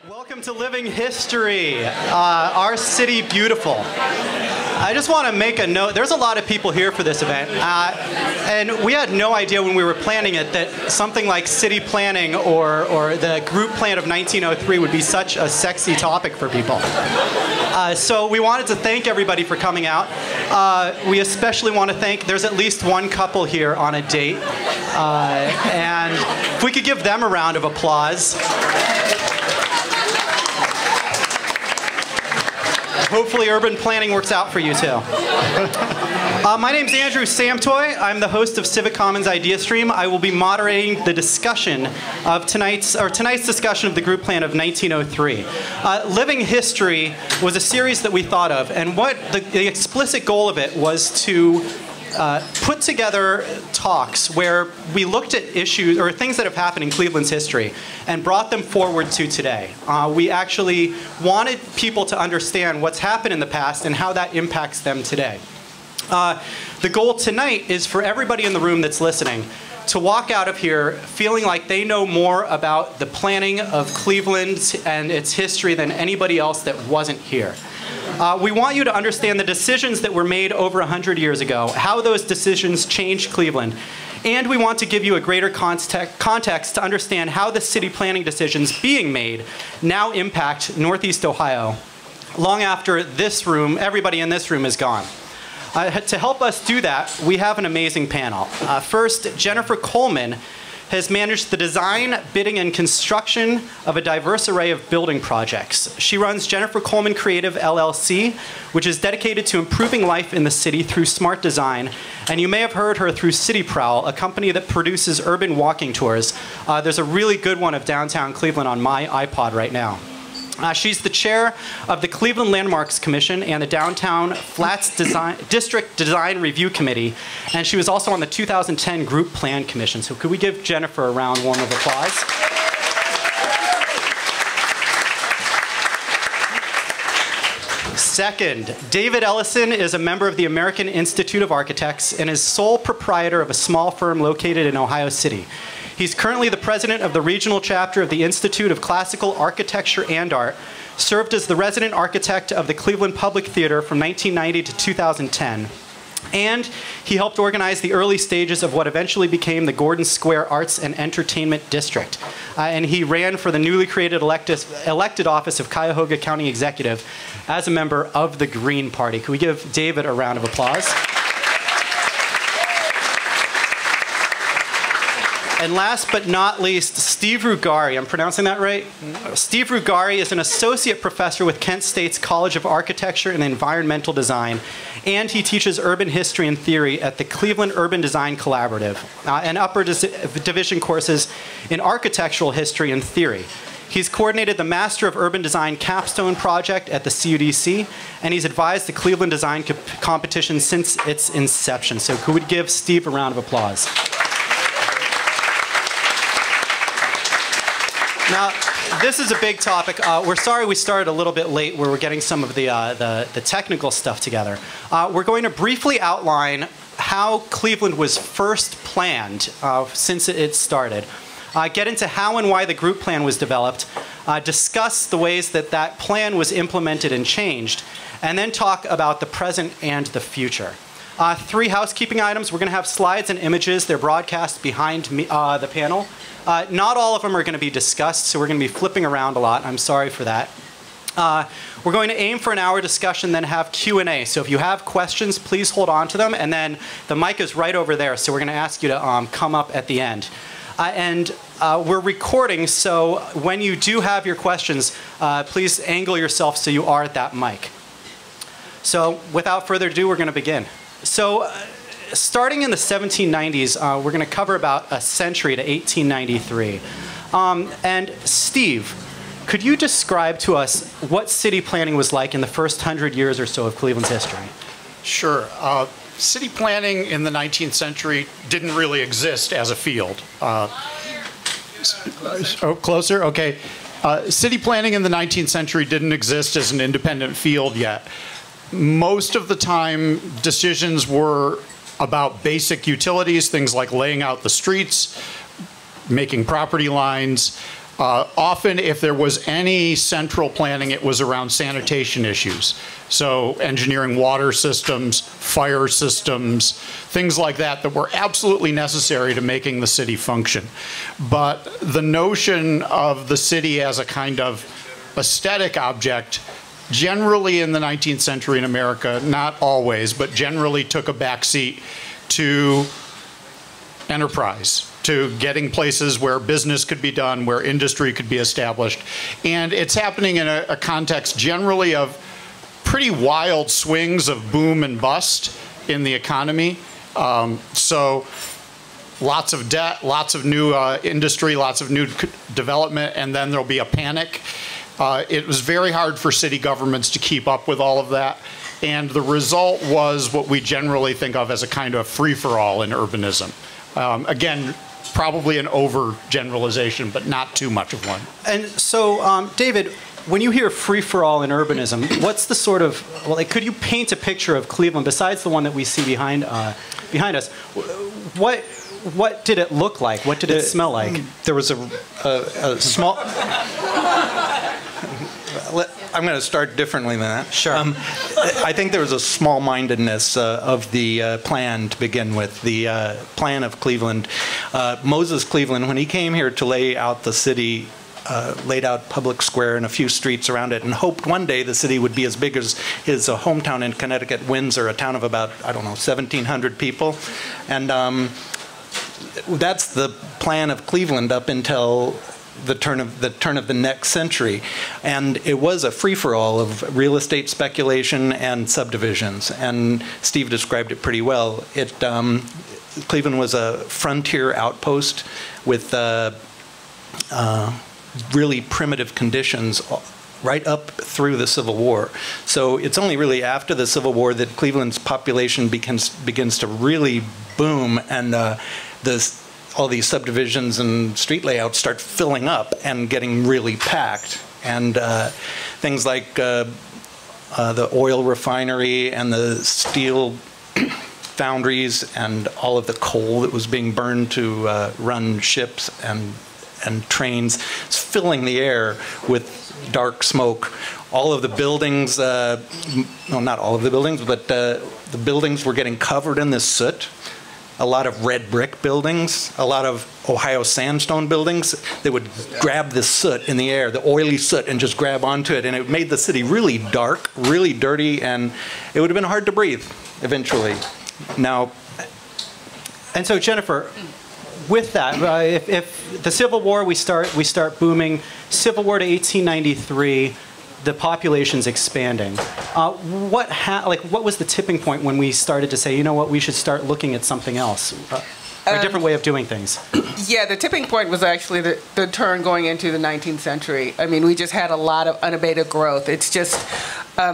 Welcome to Living History, Our City Beautiful. I just want to make a note. There's a lot of people here for this event, and we had no idea when we were planning it that something like city planning or the group plan of 1903 would be such a sexy topic for people. So we wanted to thank everybody for coming out. We especially want to thank, there's at least one couple here on a date, and if we could give them a round of applause. Hopefully urban planning works out for you too. My name's Andrew Samtoy. I'm the host of Civic Commons Idea Stream. I will be moderating the discussion of tonight's discussion of the group plan of 1903. Living History was a series that we thought of, and what the explicit goal of it was to put together talks where we looked at issues or things that have happened in Cleveland's history and brought them forward to today. We actually wanted people to understand what's happened in the past and how that impacts them today. The goal tonight is for everybody in the room that's listening to walk out of here feeling like they know more about the planning of Cleveland and its history than anybody else that wasn't here. We want you to understand the decisions that were made over 100 years ago, how those decisions changed Cleveland, and we want to give you a greater context to understand how the city planning decisions being made now impact Northeast Ohio long after this room, everybody in this room is gone. To help us do that, we have an amazing panel. First, Jennifer Coleman has managed the design, bidding, and construction of a diverse array of building projects. She runs Jennifer Coleman Creative LLC, which is dedicated to improving life in the city through smart design. And you may have heard her through City Prowl, a company that produces urban walking tours. There's a really good one of downtown Cleveland on my iPod right now. She's the chair of the Cleveland Landmarks Commission and the Downtown Flats District Design Review Committee, and she was also on the 2010 Group Plan Commission. So could we give Jennifer a round warm of applause? Second, David Ellison is a member of the American Institute of Architects and is sole proprietor of a small firm located in Ohio City. He's currently the president of the regional chapter of the Institute of Classical Architecture and Art, served as the resident architect of the Cleveland Public Theater from 1990 to 2010, and he helped organize the early stages of what eventually became the Gordon Square Arts and Entertainment District. And he ran for the newly created elected office of Cuyahoga County Executive as a member of the Green Party. Can we give David a round of applause? And last but not least, Steve Rugari. I'm pronouncing that right? Steve Rugari is an associate professor with Kent State's College of Architecture and Environmental Design, and he teaches urban history and theory at the Cleveland Urban Design Collaborative and upper division courses in architectural history and theory. He's coordinated the Master of Urban Design capstone project at the CUDC, and he's advised the Cleveland Design Competition since its inception. So could we give Steve a round of applause? Now, this is a big topic. We're sorry we started a little bit late where we're getting some of the technical stuff together. We're going to briefly outline how Cleveland was first planned since it started, get into how and why the group plan was developed, discuss the ways that that plan was implemented and changed, and then talk about the present and the future. 3 housekeeping items. We're going to have slides and images. They're broadcast behind me, the panel. Not all of them are going to be discussed, so we're going to be flipping around a lot. I'm sorry for that. We're going to aim for an hour discussion, then have Q&A. So if you have questions, please hold on to them. And then the mic is right over there, so we're going to ask you to come up at the end. And we're recording, so when you do have your questions, please angle yourself so you are at that mic. So without further ado, we're going to begin. So starting in the 1790s, we're going to cover about a century to 1893. And Steve, could you describe to us what city planning was like in the first 100 years or so of Cleveland's history? Sure. City planning in the 19th century didn't really exist as a field. Closer? Okay. City planning in the 19th century didn't exist as an independent field yet. Most of the time, decisions were about basic utilities, things like laying out the streets, making property lines, Often, if there was any central planning, it was around sanitation issues. So engineering water systems, fire systems, things like that that were absolutely necessary to making the city function. But the notion of the city as a kind of aesthetic object, generally in the 19th century in America, not always, but generally took a backseat to enterprise, to getting places where business could be done, where industry could be established. And it's happening in a context generally of pretty wild swings of boom and bust in the economy. So lots of debt, lots of new industry, lots of new development, and then there'll be a panic. It was very hard for city governments to keep up with all of that. And the result was what we generally think of as a kind of free-for-all in urbanism. Again, probably an overgeneralization, but not too much of one. And so, David, when you hear free-for-all in urbanism, what's the sort of, well, like, could you paint a picture of Cleveland, besides the one that we see behind us? What did it look like? What did it smell like? There was a small... I'm going to start differently than that. Sure. I think there was a small-mindedness of the plan to begin with, the plan of Cleveland. Moses Cleveland, when he came here to lay out the city, laid out Public Square and a few streets around it, and hoped one day the city would be as big as his hometown in Connecticut, Windsor, a town of about, I don't know, 1,700 people. And that's the plan of Cleveland up until the turn of the next century, and it was a free-for-all of real estate speculation and subdivisions. And Steve described it pretty well. Cleveland was a frontier outpost with really primitive conditions right up through the Civil War. So it's only really after the Civil War that Cleveland's population begins to really boom, and all these subdivisions and street layouts start filling up and getting really packed. And things like the oil refinery and the steel foundries and all of the coal that was being burned to run ships and trains, it's filling the air with dark smoke. All of the buildings, no, not all of the buildings, but the buildings were getting covered in this soot. A lot of red brick buildings, a lot of Ohio sandstone buildings that would grab this soot in the air, the oily soot, and just grab onto it. And it made the city really dark, really dirty, and it would have been hard to breathe eventually. Now, and so Jennifer, with that, if the Civil War, we start booming. Civil War to 1893. The population's expanding. What was the tipping point when we started to say, you know what, we should start looking at something else, a different way of doing things? Yeah, the tipping point was actually the turn going into the 19th century. I mean, we just had a lot of unabated growth. It's just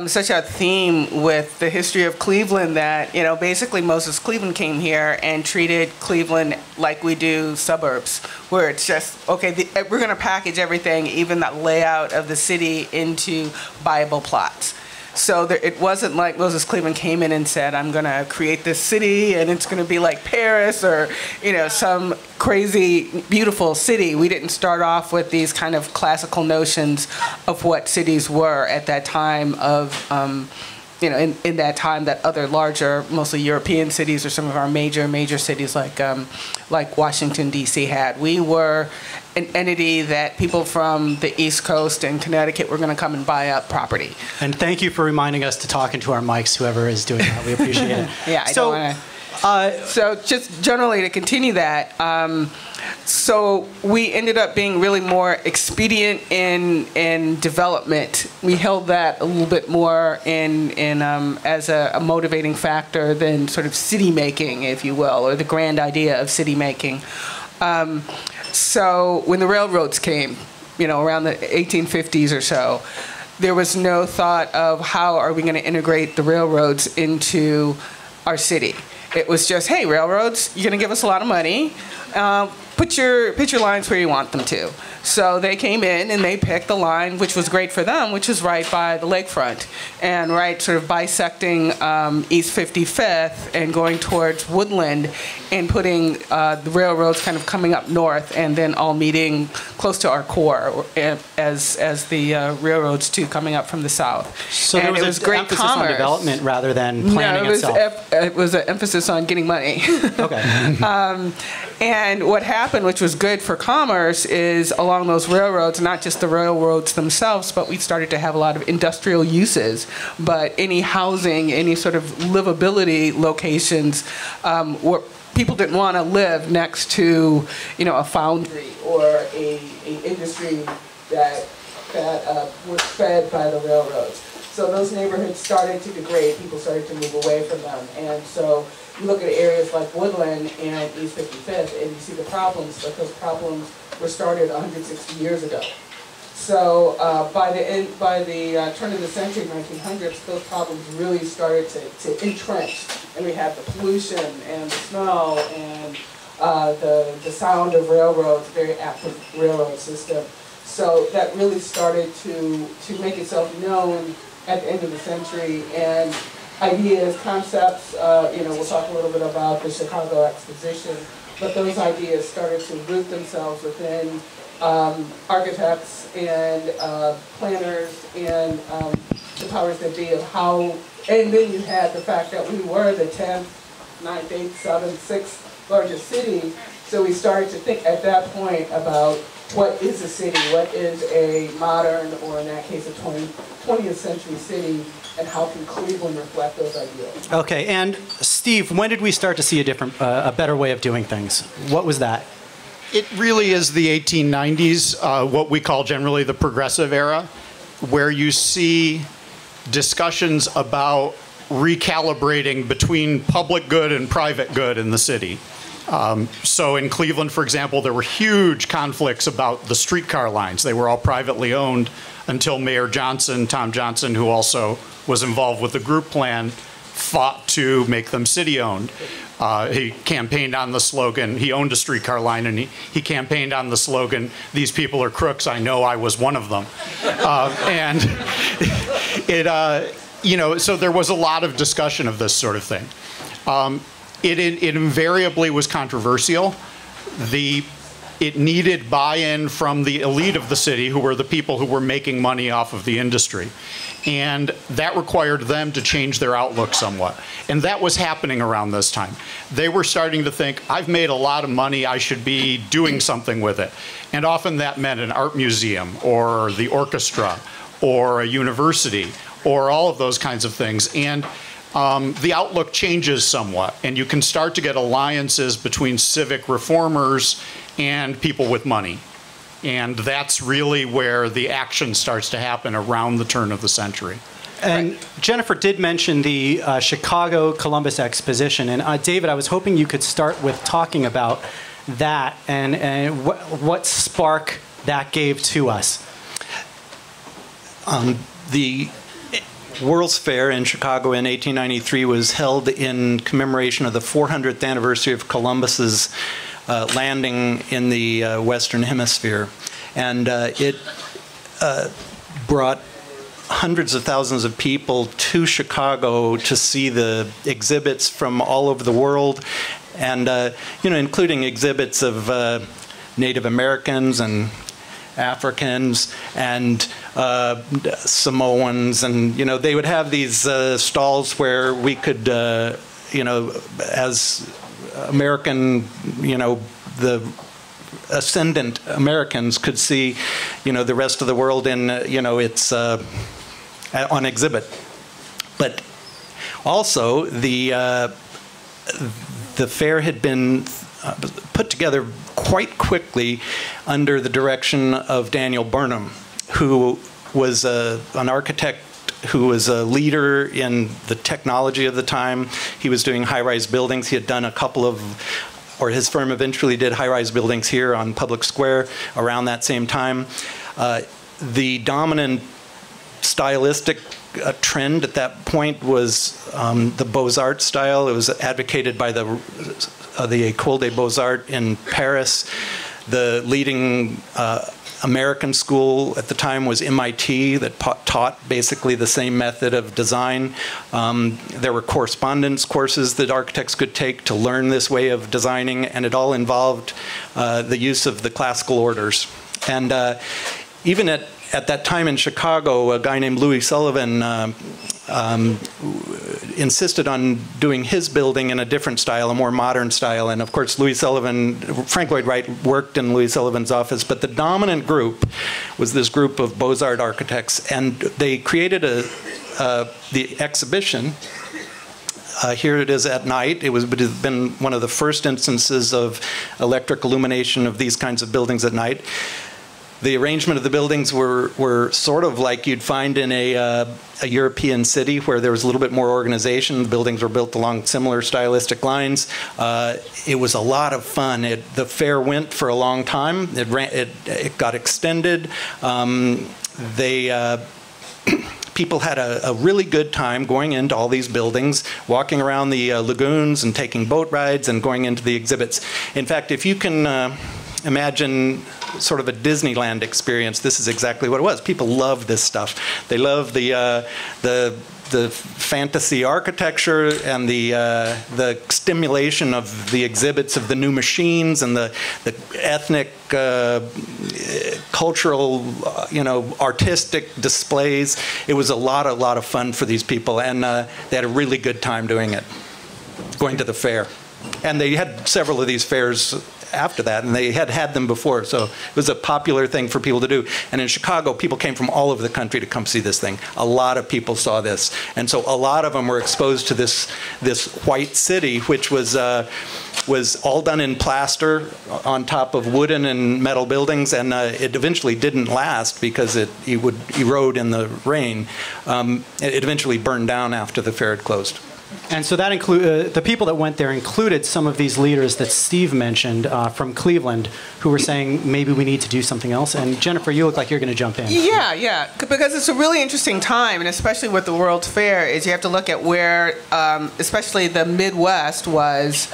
such a theme with the history of Cleveland that, you know, basically Moses Cleveland came here and treated Cleveland like we do suburbs, where it's just, okay, we're going to package everything, even that layout of the city, into buyable plots. So it wasn't like Moses Cleveland came in and said, I'm going to create this city and it's going to be like Paris or, you know, some crazy, beautiful city. We didn't start off with these kind of classical notions of what cities were at that time of, you know, in that time that other larger, mostly European cities or some of our major cities like Washington, D.C. had. We were an entity that people from the East Coast and Connecticut were going to come and buy up property. And thank you for reminding us to talk into our mics, whoever is doing that. We appreciate it. Yeah, I don't want to. So just generally to continue that, so we ended up being really more expedient in development. We held that a little bit more in as a motivating factor than sort of city making, if you will, or the grand idea of city making. So when the railroads came, you know, around the 1850s or so, there was no thought of how are we going to integrate the railroads into our city. It was just, hey, railroads, you're going to give us a lot of money. put your lines where you want them to. So they came in and they picked the line, which was great for them, which is right by the lakefront, and right sort of bisecting East 55th and going towards Woodland, and putting the railroads kind of coming up north and then all meeting close to our core as the railroads too coming up from the south. So and there was great emphasis on development rather than planning itself. It was an emphasis on getting money. Okay. And what happened, which was good for commerce, is along those railroads, not just the railroads themselves, but we started to have a lot of industrial uses. But any housing, any sort of livability locations, where people didn't want to live next to, a foundry or a industry that was fed by the railroads. So those neighborhoods started to degrade. People started to move away from them, and so you look at areas like Woodland and East 55th, and you see the problems, but those problems were started 160 years ago. So by the turn of the century, 1900s, those problems really started to entrench, and we had the pollution and the smell and the sound of railroads, very active railroad system. So that really started to make itself known at the end of the century, and ideas, concepts, we'll talk a little bit about the Chicago Exposition, but those ideas started to root themselves within architects and planners and the powers that be of how, and then you had the fact that we were the 10th, 9th, 8th, 7th, 6th largest city, so we started to think at that point about what is a city, what is a modern, or in that case, a 20th century city, and how can Cleveland reflect those ideals? Okay, and Steve, when did we start to see a better way of doing things? What was that? It really is the 1890s, what we call generally the progressive era, where you see discussions about recalibrating between public good and private good in the city. So in Cleveland, for example, there were huge conflicts about the streetcar lines. They were all privately owned until Mayor Johnson, Tom Johnson, who also was involved with the group plan, fought to make them city-owned. He campaigned on the slogan, he owned a streetcar line, and he campaigned on the slogan, "These people are crooks, I know I was one of them." And so there was a lot of discussion of this sort of thing. It invariably was controversial. It needed buy-in from the elite of the city, who were the people who were making money off of the industry. And that required them to change their outlook somewhat. And that was happening around this time. They were starting to think, I've made a lot of money, I should be doing something with it. And often that meant an art museum, or the orchestra, or a university, or all of those kinds of things. And the outlook changes somewhat, and you can start to get alliances between civic reformers and people with money. And that's really where the action starts to happen around the turn of the century. And Jennifer did mention the Chicago Columbus Exposition. And David, I was hoping you could start with talking about that and what spark that gave to us. The World's Fair in Chicago in 1893 was held in commemoration of the 400th anniversary of Columbus's landing in the Western Hemisphere. And it brought hundreds of thousands of people to Chicago to see the exhibits from all over the world, and including exhibits of Native Americans and Africans and Samoans, and they would have these stalls where we could, as American, the ascendant Americans could see, the rest of the world in, it's on exhibit. But also the fair had been put together quite quickly under the direction of Daniel Burnham, who was an architect who was a leader in the technology of the time. He was doing high-rise buildings. He had done a couple of, or his firm eventually did high-rise buildings here on Public Square around that same time. The dominant stylistic trend at that point was the Beaux-Arts style. It was advocated by the the École des Beaux-Arts in Paris. The leading American school at the time was MIT, that taught basically the same method of design. There were correspondence courses that architects could take to learn this way of designing, and it all involved the use of the classical orders. And even at that time in Chicago, a guy named Louis Sullivan insisted on doing his building in a different style, a more modern style. And of course, Frank Lloyd Wright worked in Louis Sullivan's office, but the dominant group was this group of Beaux-Arts architects, and they created the exhibition. Here it is at night. It would have been one of the first instances of electric illumination of these kinds of buildings at night. The arrangement of the buildings were sort of like you'd find in a European city, where there was a little bit more organization. The buildings were built along similar stylistic lines. It was a lot of fun. The fair went for a long time. It got extended. People had a really good time going into all these buildings, walking around the lagoons and taking boat rides and going into the exhibits. In fact, if you can imagine sort of a Disneyland experience, this is exactly what it was. People love this stuff. They love the fantasy architecture and the stimulation of the exhibits of the new machines and the ethnic, cultural, artistic displays. It was a lot of fun for these people, and they had a really good time doing it, going to the fair. And they had several of these fairs after that, and they had them before, so it was a popular thing for people to do. And in Chicago, people came from all over the country to come see this thing. A lot of people saw this, and so a lot of them were exposed to this white city, which was all done in plaster on top of wooden and metal buildings, and it eventually didn't last because it would erode in the rain. It eventually burned down after the fair had closed. And so that the people that went there included some of these leaders that Steve mentioned from Cleveland, who were saying maybe we need to do something else. And Jennifer, you look like you're going to jump in. Yeah, because it's a really interesting time, and especially with the World's Fair, is you have to look at where, especially the Midwest was.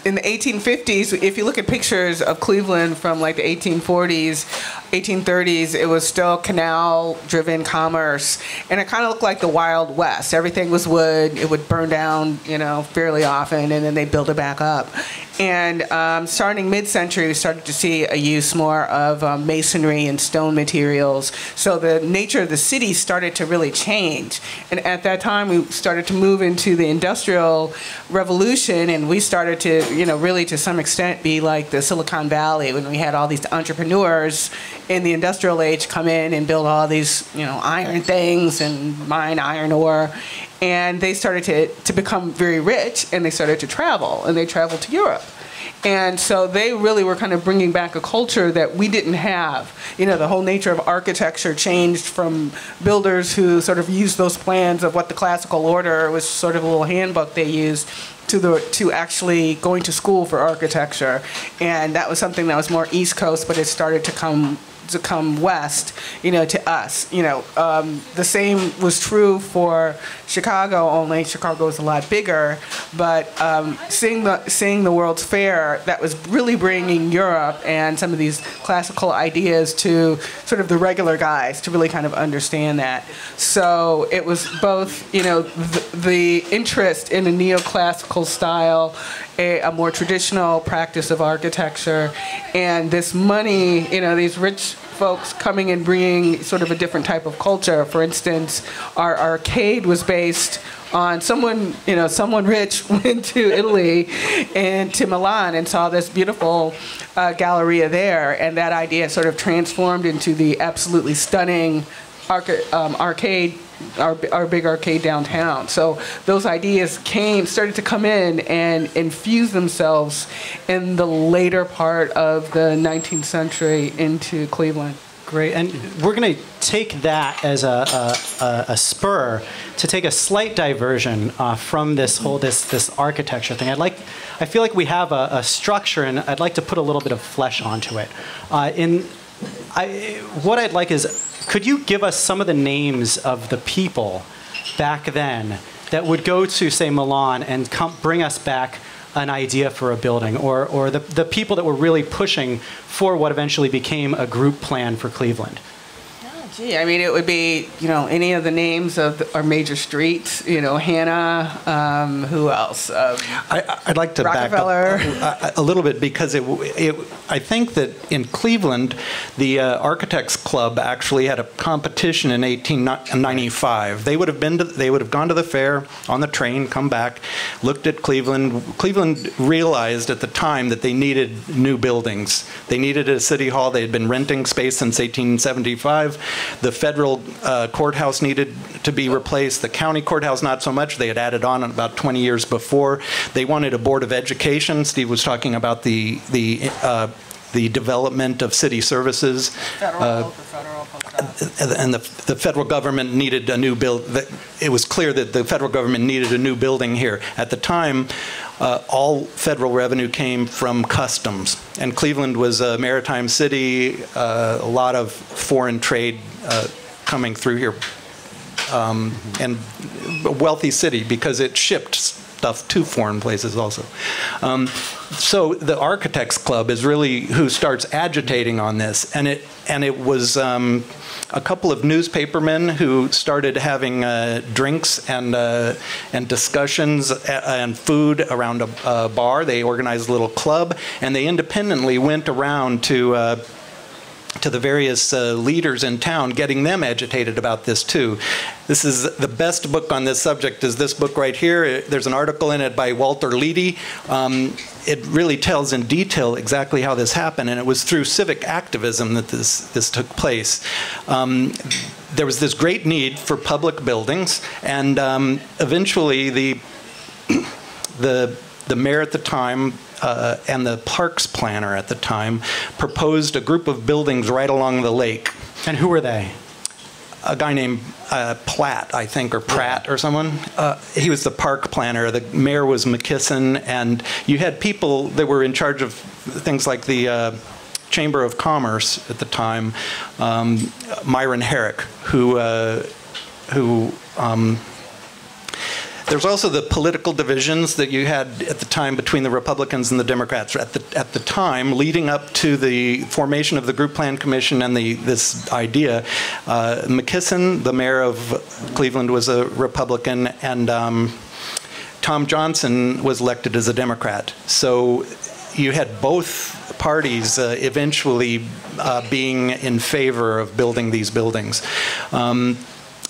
In the 1850s, if you look at pictures of Cleveland from like the 1840s, 1830s, it was still canal-driven commerce, and it kind of looked like the Wild West. Everything was wood. It would burn down, fairly often, and then they build it back up. And starting mid-century, we started to see a use more of masonry and stone materials. So the nature of the city started to really change. And at that time, we started to move into the Industrial Revolution, and we started to, really to some extent be like the Silicon Valley, when we had all these entrepreneurs in the industrial age come in and build all these, iron things and mine iron ore. And they started to become very rich, and they started to travel, and they traveled to Europe. And so they really were kind of bringing back a culture that we didn't have. The whole nature of architecture changed from builders who sort of used those plans of what the classical order was, sort of a little handbook they used, to actually going to school for architecture. And that was something that was more East Coast, but it started to come west, to us. The same was true for Chicago, only Chicago was a lot bigger. But seeing the World's Fair, that was really bringing Europe and some of these classical ideas to sort of the regular guys to really kind of understand that. So it was both, the interest in a neoclassical style, a more traditional practice of architecture, and this money, these rich folks coming and bringing sort of a different type of culture. For instance, our arcade was based on someone rich went to Italy and to Milan and saw this beautiful galleria there, and that idea sort of transformed into the absolutely stunning arcade, our big arcade downtown. So those ideas started to come in and infuse themselves in the later part of the 19th century into Cleveland. Great, and we're going to take that as a spur to take a slight diversion from this whole this architecture thing. I feel like we have a structure, and I'd like to put a little bit of flesh onto it. What I'd like is, could you give us some of the names of the people back then that would go to, say, Milan and bring us back an idea for a building, or the people that were really pushing for what eventually became a group plan for Cleveland? Gee, I mean, it would be, any of the names of our major streets, Hannah, who else? I'd like to Rockefeller. back up a little bit, because I think that in Cleveland, the Architects Club actually had a competition in 1895. They would have gone to the fair on the train, come back, looked at Cleveland. Cleveland realized at the time that they needed new buildings. They needed a city hall. They had been renting space since 1875. The federal courthouse needed to be replaced. The county courthouse, not so much. They had added on about 20 years before. They wanted a board of education. Steve was talking about the development of city services. And the federal government needed a new it was clear that the federal government needed a new building here. At the time, all federal revenue came from customs. And Cleveland was a maritime city, a lot of foreign trade coming through here. And a wealthy city because it shipped stuff to foreign places also. So the Architects Club is really who starts agitating on this, and it was a couple of newspapermen who started having drinks and discussions and food around a bar. They organized a little club, and they independently went around to the various leaders in town, getting them agitated about this too. This is the best book on this subject is this book right here. There's an article in it by Walter Leedy. It really tells in detail exactly how this happened, and it was through civic activism that this took place. There was this great need for public buildings, and eventually the mayor at the time and the parks planner at the time proposed a group of buildings right along the lake. And who were they? A guy named Platt, I think, or Pratt or someone. He was the park planner. The mayor was McKisson, and you had people that were in charge of things like the Chamber of Commerce at the time, Myron Herrick, who there's also the political divisions that you had at the time between the Republicans and the Democrats. At the time, leading up to the formation of the Group Plan Commission and this idea, McKisson, the mayor of Cleveland, was a Republican, and Tom Johnson was elected as a Democrat. So you had both parties eventually being in favor of building these buildings.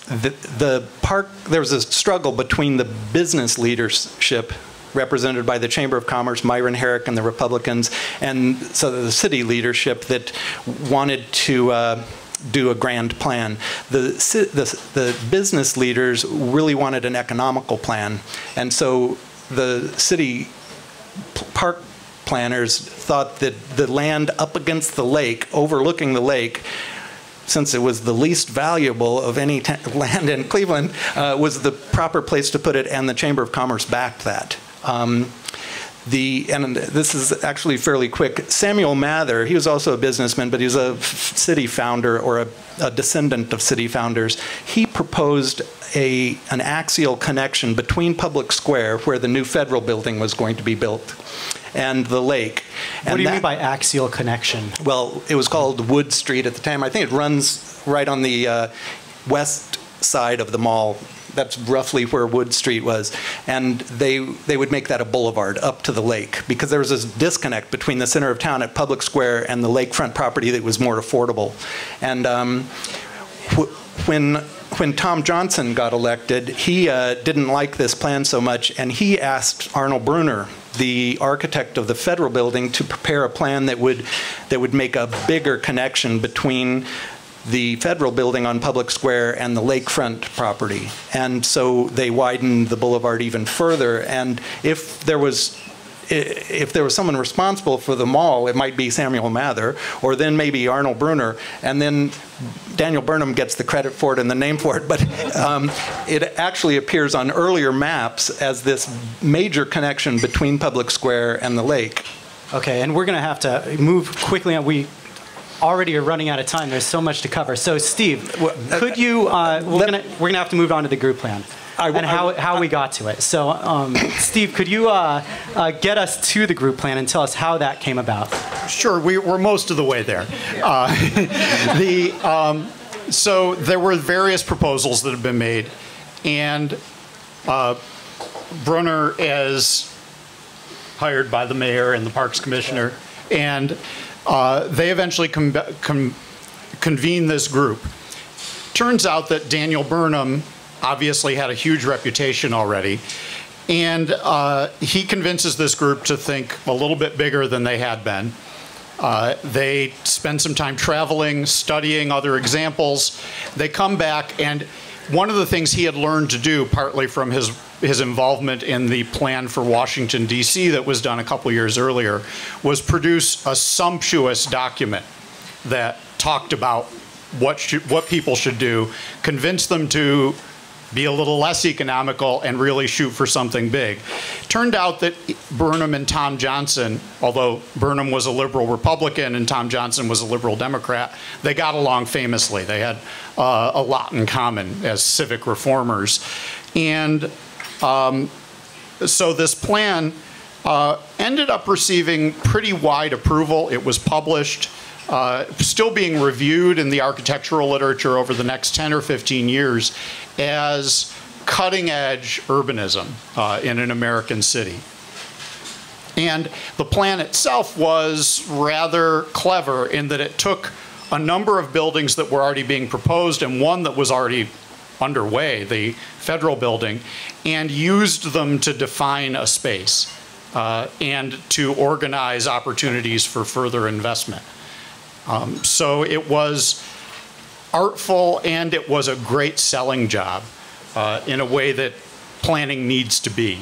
The park, there was a struggle between the business leadership represented by the Chamber of Commerce, Myron Herrick and the Republicans, and so the city leadership that wanted to do a grand plan. The business leaders really wanted an economical plan, and so the city park planners thought that the land up against the lake, overlooking the lake, since it was the least valuable of any land in Cleveland, was the proper place to put it, and the Chamber of Commerce backed that. And this is actually fairly quick. Samuel Mather, he was also a businessman, but he was a city founder or a descendant of city founders. He proposed an axial connection between Public Square, where the new federal building was going to be built, and the lake. And what do you mean by axial connection? Well, it was called Wood Street at the time. I think it runs right on the west side of the mall. That's roughly where Wood Street was. And they would make that a boulevard up to the lake, because there was this disconnect between the center of town at Public Square and the lakefront property that was more affordable. And when Tom Johnson got elected, he didn't like this plan so much, and he asked Arnold Bruner, the architect of the federal building, to prepare a plan that would make a bigger connection between the federal building on Public Square and the lakefront property. And so they widened the boulevard even further. And if there was someone responsible for the mall, it might be Samuel Mather, or then maybe Arnold Bruner, and then Daniel Burnham gets the credit for it and the name for it, but it actually appears on earlier maps as this major connection between Public Square and the lake. Okay, and we're going to have to move quickly on. We already are running out of time. There's so much to cover. So, Steve, could you? We're going to have to move on to the group plan. and how we got to it. So, Steve, could you get us to the group plan and tell us how that came about? Sure, we're most of the way there. So there were various proposals that have been made, and Brunner is hired by the mayor and the parks commissioner, and they eventually convene this group. Turns out that Daniel Burnham obviously had a huge reputation already, and he convinces this group to think a little bit bigger than they had been. They spend some time traveling, studying other examples. They come back, and one of the things he had learned to do, partly from his involvement in the plan for Washington, D.C. that was done a couple years earlier, was produce a sumptuous document that talked about what people should do, convince them to be a little less economical and really shoot for something big. Turned out that Burnham and Tom Johnson, although Burnham was a liberal Republican and Tom Johnson was a liberal Democrat, they got along famously. They had a lot in common as civic reformers. And so this plan ended up receiving pretty wide approval. It was published, still being reviewed in the architectural literature over the next 10 or 15 years as cutting-edge urbanism in an American city. And the plan itself was rather clever in that it took a number of buildings that were already being proposed and one that was already underway, the federal building, and used them to define a space and to organize opportunities for further investment. So it was artful, and it was a great selling job in a way that planning needs to be.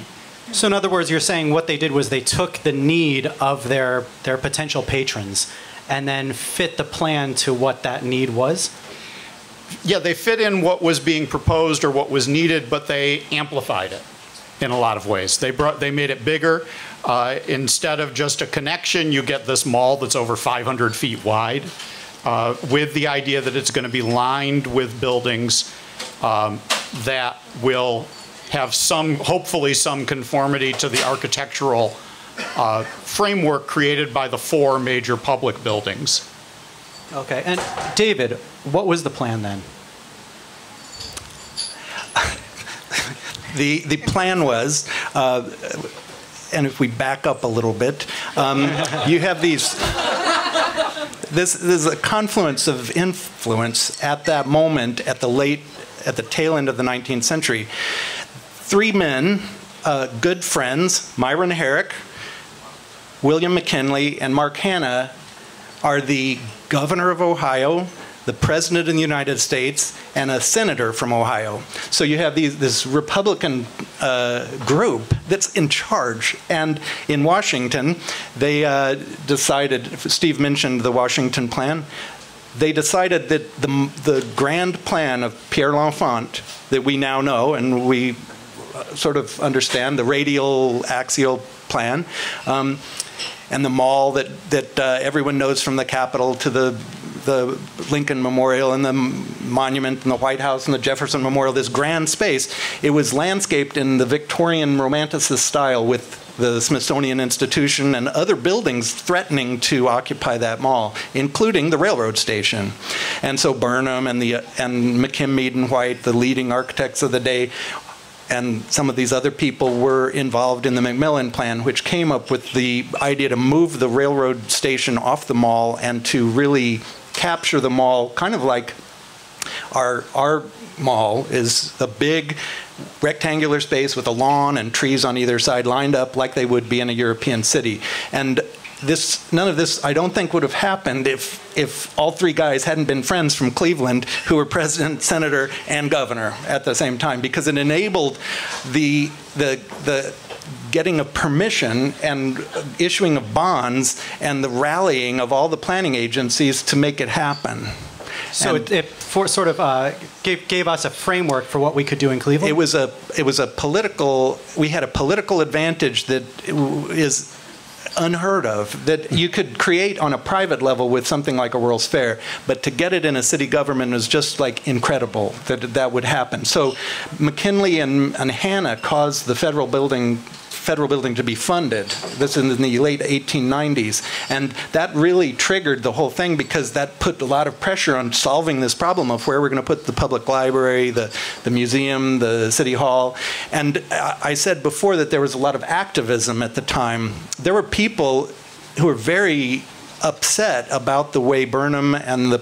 So in other words, you're saying what they did was they took the need of their potential patrons and then fit the plan to what that need was? Yeah, they fit in what was being proposed or what was needed, but they amplified it in a lot of ways. They made it bigger. Instead of just a connection, you get this mall that's over 500 feet wide, with the idea that it's going to be lined with buildings that will have hopefully some conformity to the architectural framework created by the 4 major public buildings. Okay, and David, what was the plan then? The plan was, and if we back up a little bit, you have these. This is a confluence of influence at that moment, at the tail end of the 19th century. 3 men, good friends, Myron Herrick, William McKinley, and Mark Hanna, are the governor of Ohio, the president of the United States, and a senator from Ohio. So you have this Republican group that's in charge. And in Washington, they decided, Steve mentioned the Washington plan, they decided that the grand plan of Pierre L'Enfant that we now know and we sort of understand, the radial axial plan, and the mall that everyone knows from the Capitol to the Lincoln Memorial and the Monument and the White House and the Jefferson Memorial, this grand space, it was landscaped in the Victorian Romanticist style with the Smithsonian Institution and other buildings threatening to occupy that mall, including the railroad station. And so Burnham and McKim, Mead and White, the leading architects of the day, and some of these other people were involved in the McMillan Plan, which came up with the idea to move the railroad station off the mall and to really capture the mall, kind of like our mall is a big rectangular space with a lawn and trees on either side lined up like they would be in a European city. And none of this, I don't think, would have happened if all 3 guys hadn't been friends from Cleveland who were president, senator, and governor at the same time, because it enabled the getting of permission and issuing of bonds and the rallying of all the planning agencies to make it happen. So it sort of gave us a framework for what we could do in Cleveland? It was a political, we had a political advantage that is unheard of, that you could create on a private level with something like a World's Fair, but to get it in a city government is just like incredible that that would happen. So McKinley and Hanna caused the federal building to be funded. This is in the late 1890s. And that really triggered the whole thing because that put a lot of pressure on solving this problem of where we're going to put the public library, the museum, the city hall. And I said before that there was a lot of activism at the time. There were people who were very upset about the way Burnham's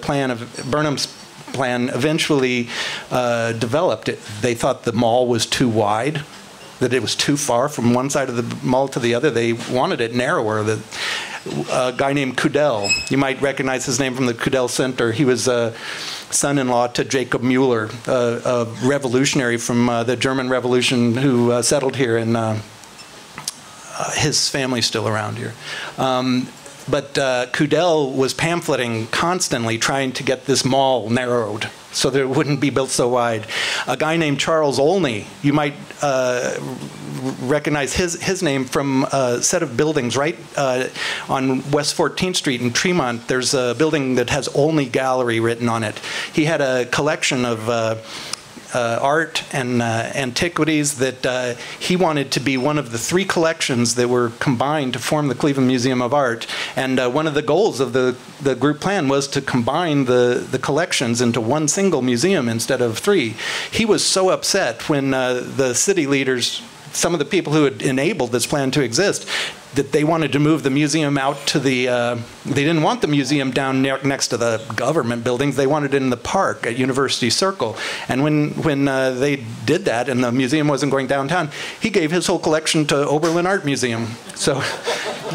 plan eventually developed. They thought the mall was too wide, that it was too far from one side of the mall to the other. They wanted it narrower. A guy named Kudell, you might recognize his name from the Kudell Center. He was a son-in-law to Jacob Mueller, a revolutionary from the German Revolution who settled here, and his family's still around here. But Kudell was pamphleting constantly, trying to get this mall narrowed so that it wouldn't be built so wide. A guy named Charles Olney, you might recognize his name from a set of buildings right on West 14th Street in Tremont. There's a building that has Olney Gallery written on it. He had a collection of art and antiquities that he wanted to be one of the 3 collections that were combined to form the Cleveland Museum of Art. And one of the goals of the group plan was to combine the collections into one single museum instead of 3. He was so upset when the city leaders, some of the people who had enabled this plan to exist, that they wanted to move the museum out to the, they didn't want the museum down next to the government buildings. They wanted it in the park at University Circle. And when they did that and the museum wasn't going downtown, he gave his whole collection to Oberlin Art Museum. So,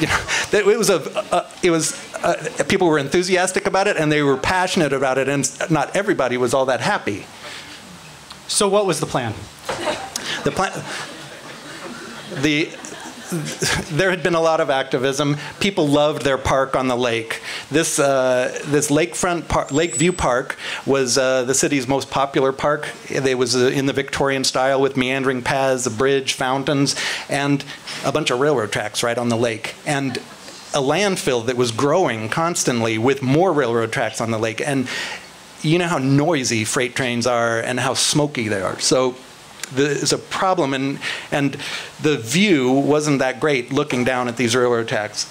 you know, it was people were enthusiastic about it and they were passionate about it, and not everybody was all that happy. So what was the plan? The plan. There had been a lot of activism. People loved their park on the lake. This lakefront park, Lakeview Park, was the city's most popular park. It was in the Victorian style with meandering paths, a bridge, fountains, and a bunch of railroad tracks right on the lake. And a landfill that was growing constantly with more railroad tracks on the lake. And you know how noisy freight trains are and how smoky they are. So there's a problem, and the view wasn't that great looking down at these railroad tracks.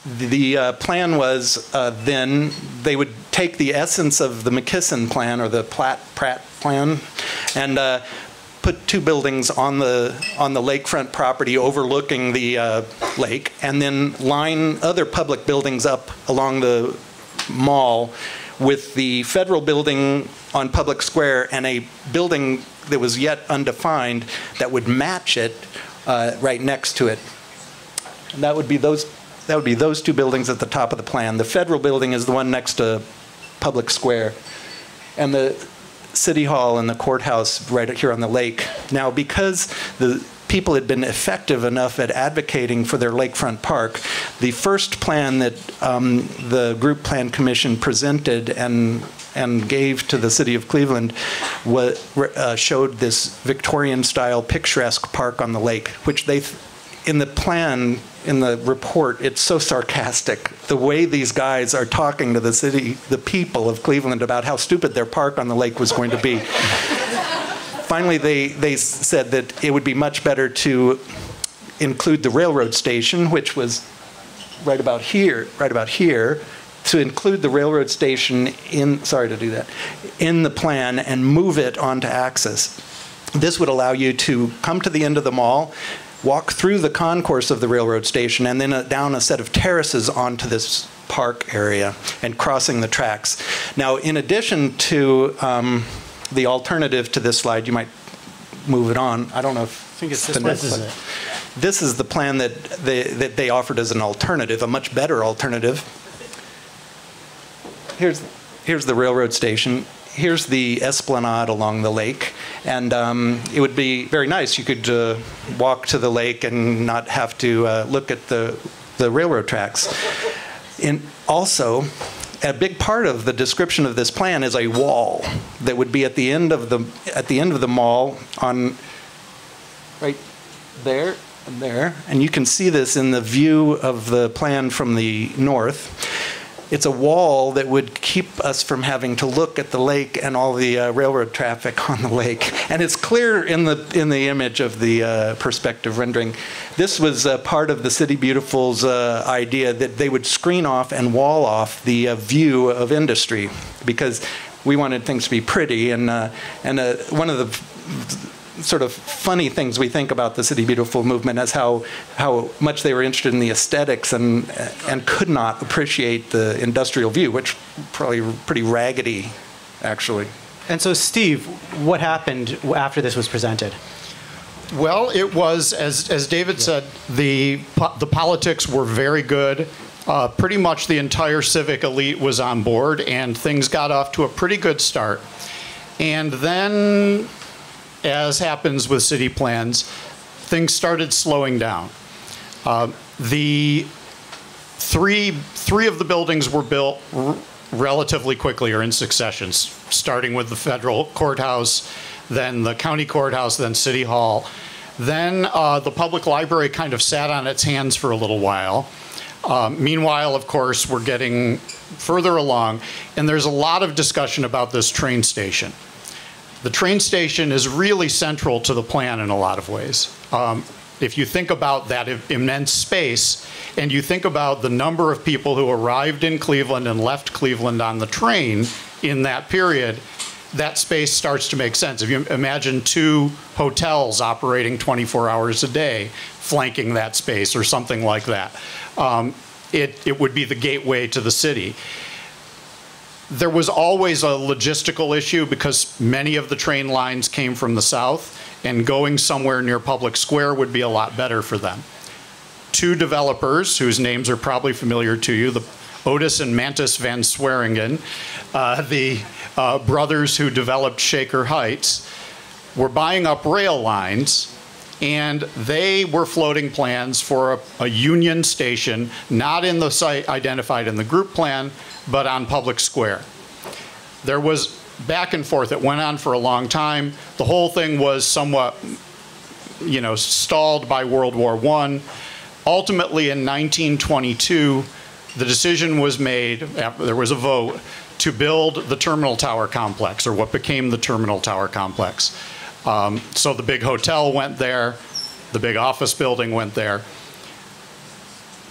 The plan was then they would take the essence of the McKisson plan or the Platt-Pratt plan and put 2 buildings on the lakefront property overlooking the lake, and then line other public buildings up along the mall with the federal building on Public Square and a building that was yet undefined that would match it right next to it. And that would be those 2 buildings at the top of the plan. The federal building is the one next to Public Square, and the City Hall and the courthouse right here on the lake. Now, because the people had been effective enough at advocating for their lakefront park, the first plan that the Group Plan Commission presented and gave to the city of Cleveland showed this Victorian-style picturesque park on the lake, which they, in the plan, in the report, it's so sarcastic. The way these guys are talking to the city, the people of Cleveland, about how stupid their park on the lake was going to be. Finally, they said that it would be much better to include the railroad station, which was right about here, to include the railroad station in the plan and move it onto Axis. This would allow you to come to the end of the mall, walk through the concourse of the railroad station, and then down a set of terraces onto this park area and crossing the tracks. Now, in addition to the alternative to this slide, you might move it on. I don't know if I think it's this is it. This is the plan that they offered as an alternative, a much better alternative. Here's the railroad station. Here's the esplanade along the lake, and it would be very nice. You could walk to the lake and not have to look at the railroad tracks. And also, a big part of the description of this plan is a wall that would be at the end of the mall on right there. there, and you can see this in the view of the plan from the north. It's a wall that would keep us from having to look at the lake and all the railroad traffic on the lake. And it's clear in the image of the perspective rendering. This was part of the City Beautiful's idea that they would screen off and wall off the view of industry, because we wanted things to be pretty. And one of the sort of funny things we think about the City Beautiful movement is how much they were interested in the aesthetics and could not appreciate the industrial view, which probably pretty raggedy, actually. And so, Steve, what happened after this was presented? Well, it was, as David said, the politics were very good. Pretty much the entire civic elite was on board, and things got off to a pretty good start. And then, as happens with city plans, things started slowing down. The three of the buildings were built relatively quickly or in succession, starting with the federal courthouse, then the county courthouse, then City Hall. Then the public library kind of sat on its hands for a little while. Meanwhile, of course, we're getting further along, and there's a lot of discussion about this train station. The train station is really central to the plan in a lot of ways. If you think about that immense space, and you think about the number of people who arrived in Cleveland and left Cleveland on the train in that period, that space starts to make sense. If you imagine 2 hotels operating 24 hours a day, flanking that space or something like that, it would be the gateway to the city. There was always a logistical issue because many of the train lines came from the south, and going somewhere near Public Square would be a lot better for them. 2 developers, whose names are probably familiar to you, the Otis and Mantis Van Sweringen, the brothers who developed Shaker Heights, were buying up rail lines, and they were floating plans for a Union Station, not in the site identified in the group plan, but on Public Square. There was back and forth. It went on for a long time. The whole thing was somewhat, stalled by World War I. Ultimately, in 1922, the decision was made, there was a vote, to build the Terminal Tower Complex, or what became the Terminal Tower Complex. So the big hotel went there, the big office building went there.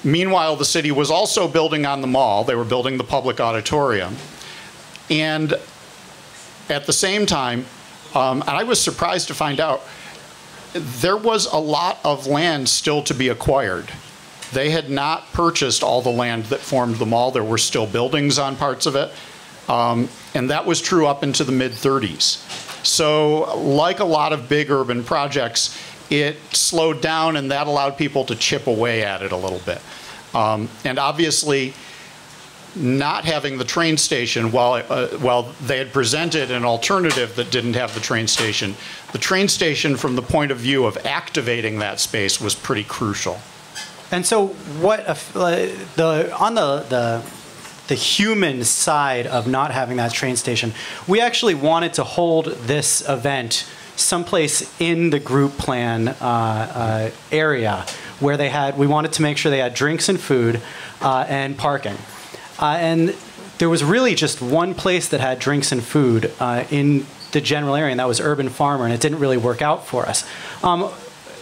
Meanwhile, the city was also building on the mall. They were building the public auditorium. And at the same time, and I was surprised to find out, there was a lot of land still to be acquired. They had not purchased all the land that formed the mall. There were still buildings on parts of it. And that was true up into the mid-30s. So like a lot of big urban projects, it slowed down, and that allowed people to chip away at it a little bit. And obviously, not having the train station, while they had presented an alternative that didn't have the train station from the point of view of activating that space was pretty crucial. And so what, on the human side of not having that train station, we actually wanted to hold this event someplace in the group plan area where we wanted to make sure they had drinks and food and parking. And there was really just one place that had drinks and food in the general area, and that was Urban Farmer, and it didn't really work out for us.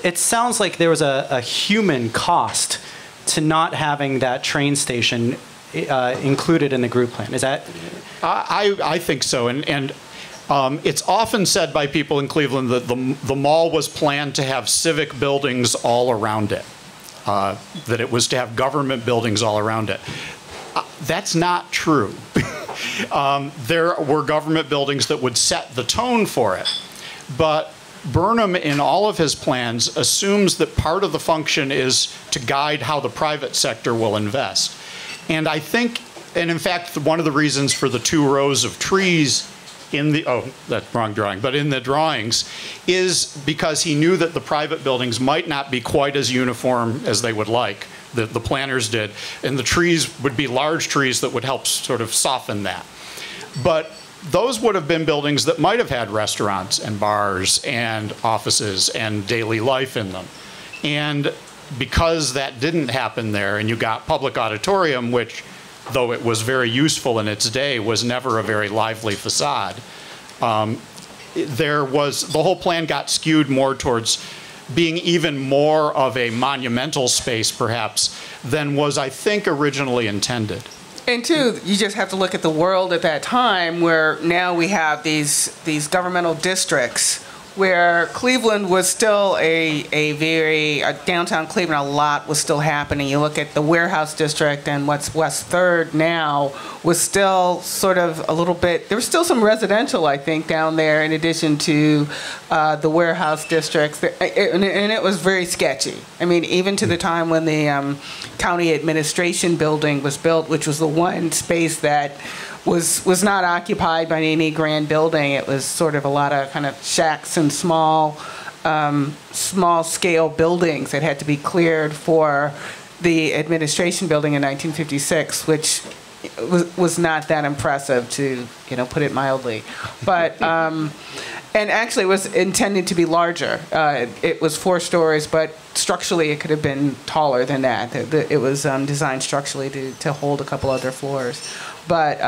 It sounds like there was a human cost to not having that train station included in the group plan. Is that? I think so, and it's often said by people in Cleveland that the mall was planned to have civic buildings all around it, that it was to have government buildings all around it. That's not true. There were government buildings that would set the tone for it, but Burnham, in all of his plans, assumes that part of the function is to guide how the private sector will invest. And I think, and in fact, one of the reasons for the 2 rows of trees in the, that's wrong drawing, but in the drawings, is because he knew that the private buildings might not be quite as uniform as they would like, that the planners did, and the trees would be large trees that would help sort of soften that. But those would have been buildings that might have had restaurants and bars and offices and daily life in them. And because that didn't happen there, and you got Public Auditorium, which, though it was very useful in its day, was never a very lively facade, the whole plan got skewed more towards being even more of a monumental space, perhaps, than was, I think, originally intended. And two, you just have to look at the world at that time, where now we have these governmental districts, where Cleveland was still downtown Cleveland, a lot was still happening. You look at the warehouse district, and what's West 3rd now was still sort of a little bit, there was still some residential, I think, down there in addition to the warehouse districts, and it was very sketchy. I mean, even to the time when the county administration building was built, which was the one space that was not occupied by any grand building. It was sort of a lot of kind of shacks and small scale buildings that had to be cleared for the administration building in 1956, which was not that impressive, to put it mildly. But and actually it was intended to be larger. It was 4 stories, but structurally it could have been taller than that. It was designed structurally to hold a couple other floors. But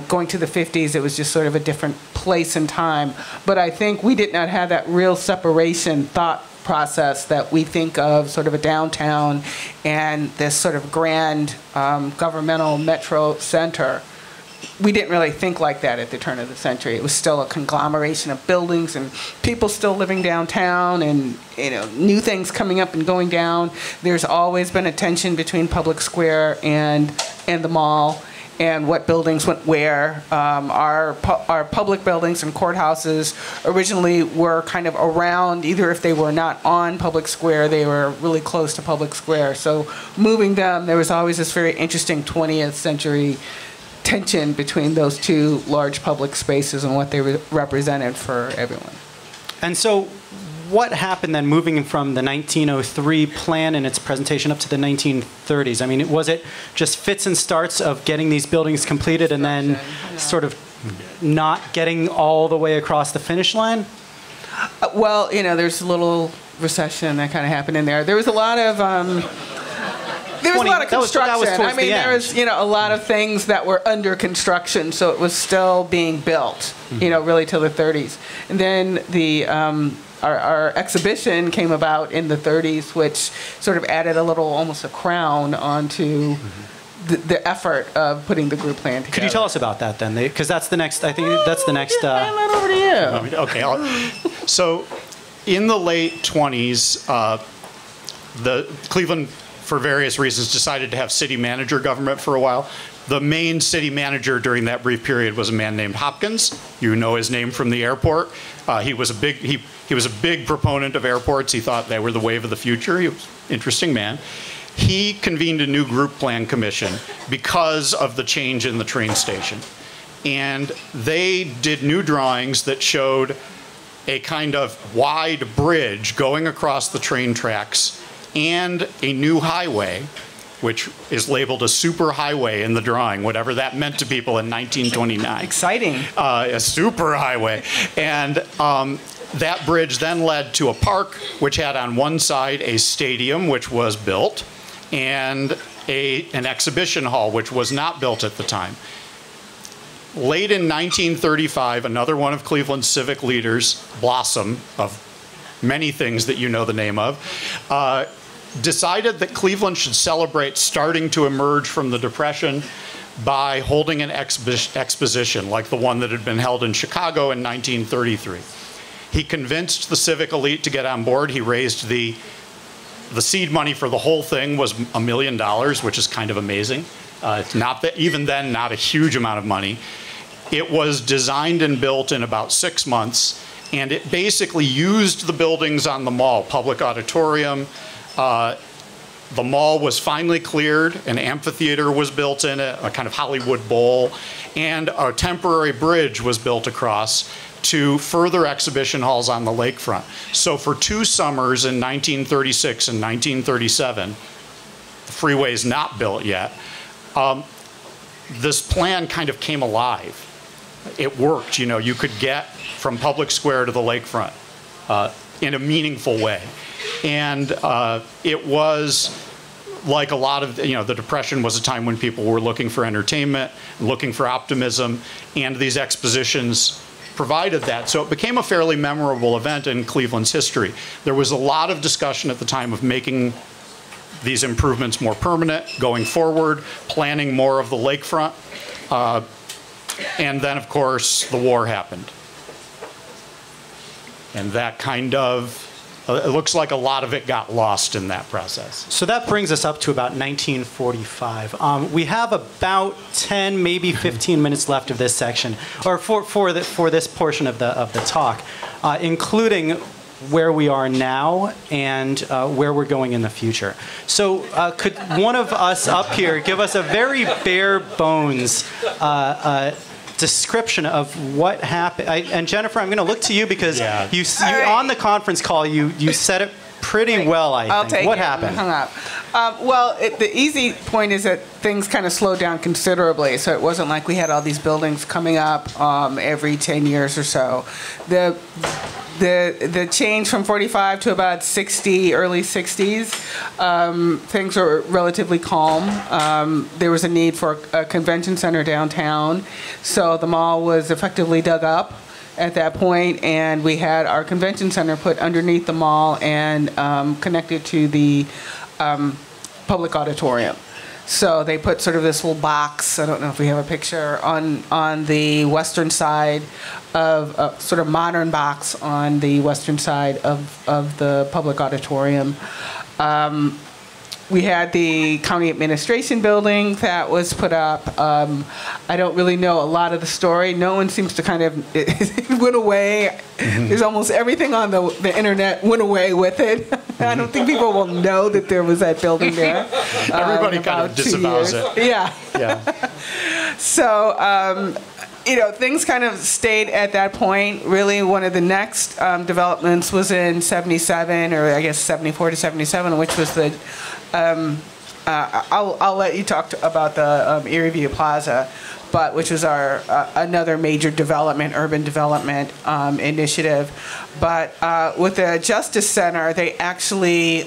going to the 50s, it was just sort of a different place and time. But I think we did not have that real separation thought process that we think of, sort of a downtown and this sort of grand governmental metro center. We didn't really think like that at the turn of the century. It was still a conglomeration of buildings and people still living downtown, and new things coming up and going down. There's always been a tension between Public Square and the mall, and what buildings went where. Our public buildings and courthouses originally were kind of around, either if they were not on Public Square, they were really close to Public Square. So moving them, there was always this very interesting 20th century tension between those two large public spaces and what they represented for everyone. And so what happened then, moving from the 1903 plan and its presentation up to the 1930s? I mean, was it just fits and starts of getting these buildings completed and then sort of not getting all the way across the finish line? Well, there's a little recession that kind of happened in there. There was a lot of construction. I mean, there was a lot of things that were under construction, so it was still being built, really till the 30s. And then our exhibition came about in the 30s, which sort of added almost a crown onto the effort of putting the group plan together. Could you tell us about that then? Because that's the next, I think that's the next... Hand that over to you. Okay. So in the late 20s, the Cleveland, for various reasons, decided to have city manager government for a while. The main city manager during that brief period was a man named Hopkins. You know his name from the airport. He was a big proponent of airports. He thought they were the wave of the future. He was an interesting man. He convened a new group plan commission because of the change in the train station. And they did new drawings that showed a kind of wide bridge going across the train tracks and a new highway, which is labeled a super highway in the drawing, whatever that meant to people in 1929. Exciting. A super highway. And that bridge then led to a park, which had on one side a stadium, which was built, and an exhibition hall, which was not built at the time. Late in 1935, another one of Cleveland's civic leaders, Blossom, of many things that you know the name of, decided that Cleveland should celebrate starting to emerge from the Depression by holding an exposition like the one that had been held in Chicago in 1933. He convinced the civic elite to get on board. He raised the seed money for the whole thing was $1 million, which is kind of amazing. It's not that, even then, not a huge amount of money. It was designed and built in about 6 months, and it basically used the buildings on the mall, Public Auditorium. The mall was finally cleared, an amphitheater was built in it, a kind of Hollywood Bowl, and a temporary bridge was built across to further exhibition halls on the lakefront. So for 2 summers in 1936 and 1937, the freeway's not built yet, this plan kind of came alive. It worked, you could get from Public Square to the lakefront. in a meaningful way. And it was like a lot of, the Depression was a time when people were looking for entertainment, looking for optimism, and these expositions provided that. So it became a fairly memorable event in Cleveland's history. There was a lot of discussion at the time of making these improvements more permanent, going forward, planning more of the lakefront. And then, of course, the war happened. And that kind of, it looks like a lot of it got lost in that process. So that brings us up to about 1945. We have about 10, maybe 15 minutes left of this section, or for this portion of the talk, including where we are now and where we're going in the future. So could one of us up here give us a very bare bones description of what happened? And Jennifer, I'm going to look to you because you on the conference call, you said it pretty well, I think. What happened? Hung up. Well, the easy point is that things kind of slowed down considerably. So it wasn't like we had all these buildings coming up every 10 years or so. The change from 45 to about 60, early 60s, things were relatively calm. There was a need for a convention center downtown, so the mall was effectively dug up at that point, and we had our convention center put underneath the mall and connected to the public auditorium. So they put sort of this little box, I don't know if we have a picture, on the western side of sort of modern box on the western side of the public auditorium. We had the county administration building that was put up. I don't really know a lot of the story. No one seems to kind of, it went away. There's almost everything on the internet went away with it. I don't think people will know that there was that building there. Everybody kind of disavows it. Yeah. Yeah. So, things kind of stayed at that point. Really, one of the next developments was in 77, or I guess 74 to 77, which was the, I'll let you talk about the Erie View Plaza, but which was our another major development, urban development initiative. But with the Justice Center, they actually,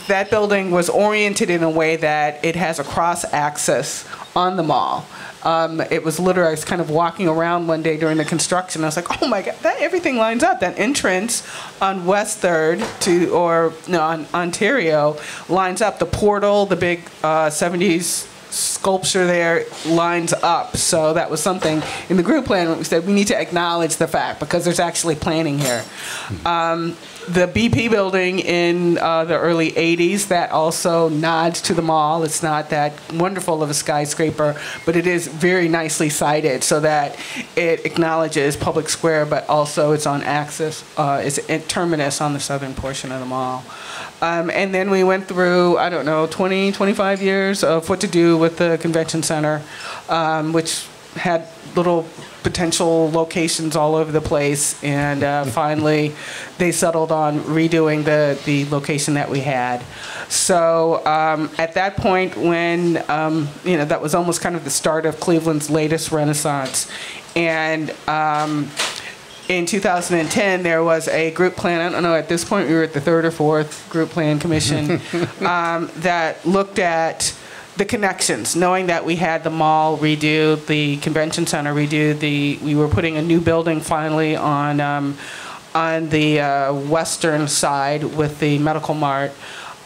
that building was oriented in a way that it has a cross-access on the mall. It was literally, I was kind of walking around one day during the construction. I was like, oh my God, everything lines up. That entrance on West 3rd on Ontario lines up. The portal, the big 70s sculpture there lines up. So that was something in the group plan. We said we need to acknowledge the fact because there's actually planning here. The BP building in the early 80s, that also nods to the mall. It's not that wonderful of a skyscraper, but it is very nicely sited so that it acknowledges Public Square, but also it's on axis, it's at terminus on the southern portion of the mall. And then we went through, 20, 25 years of what to do with the convention center, which had little potential locations all over the place, and finally they settled on redoing the location that we had. So at that point, when that was almost kind of the start of Cleveland's latest renaissance, and in 2010 there was a group plan. I don't know, at this point we were at the third or fourth group plan commission that looked at the connections, knowing that we had the mall redo, the convention center redo, we were putting a new building finally on the western side with the medical mart.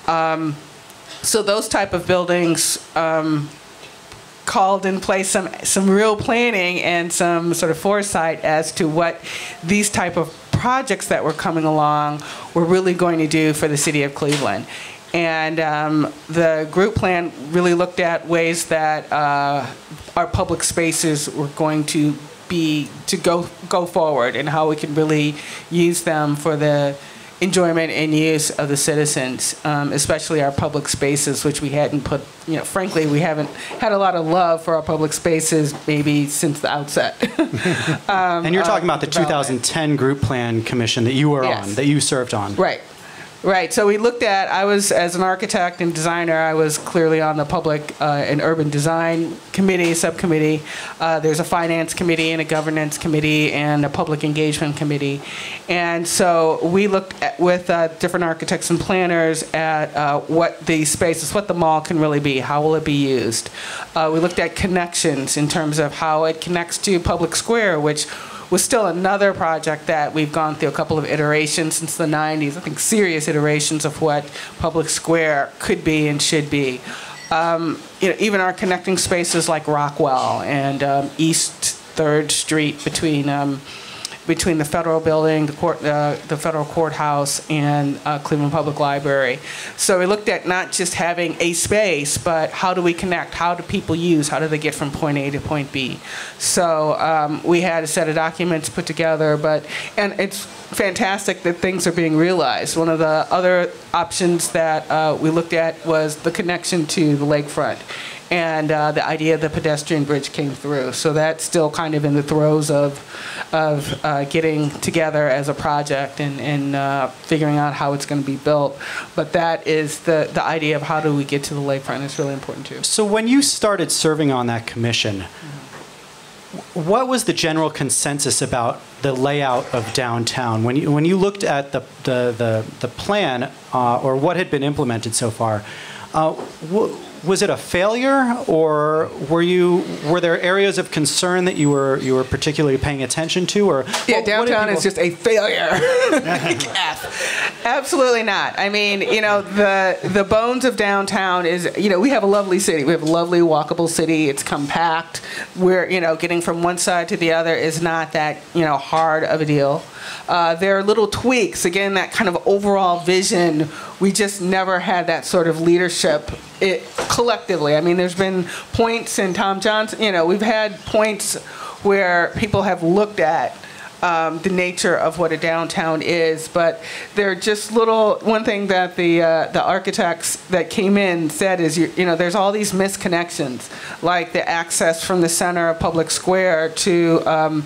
So those type of buildings called in place some real planning and some sort of foresight as to what these type of projects that were coming along were really going to do for the city of Cleveland. And the group plan really looked at ways that our public spaces were going to go forward, and how we can really use them for the enjoyment and use of the citizens, especially our public spaces, which we hadn't put, frankly, we haven't had a lot of love for our public spaces maybe since the outset. And you're talking about the 2010 group plan commission that you were on, that you served on. Right. Right. So we looked at, I was, as an architect and designer, I was clearly on the public and urban design committee, subcommittee. There's a finance committee and a governance committee and a public engagement committee. And so we looked at, with different architects and planners at what the spaces, what the mall can really be, how will it be used. We looked at connections in terms of how it connects to Public Square, which was still another project that we've gone through a couple of iterations since the 90s, I think serious iterations of what Public Square could be and should be. Even our connecting spaces like Rockwell and East 3rd Street between the federal building, the federal courthouse, and Cleveland Public Library. So we looked at not just having a space, but how do we connect? How do people use? How do they get from point A to point B? So we had a set of documents put together, and it's fantastic that things are being realized. One of the other options that we looked at was the connection to the lakefront. And the idea of the pedestrian bridge came through. So that's still kind of in the throes of getting together as a project and figuring out how it's going to be built. But that is the idea of how do we get to the lakefront is really important too. So when you started serving on that commission, what was the general consensus about the layout of downtown? When you looked at the plan or what had been implemented so far, was it a failure, or were there areas of concern that you were particularly paying attention to, or yeah, downtown is just a failure. Absolutely not. I mean, the bones of downtown is, we have a lovely city. We have a lovely walkable city. It's compact. We're, getting from one side to the other is not that, hard of a deal. There are little tweaks. Again, that kind of overall vision, we just never had that sort of leadership collectively. I mean, there's been points in Tom Johnson, we've had points where people have looked at the nature of what a downtown is, but they're just one thing that the architects that came in said is, there's all these misconnections, like the access from the center of Public Square to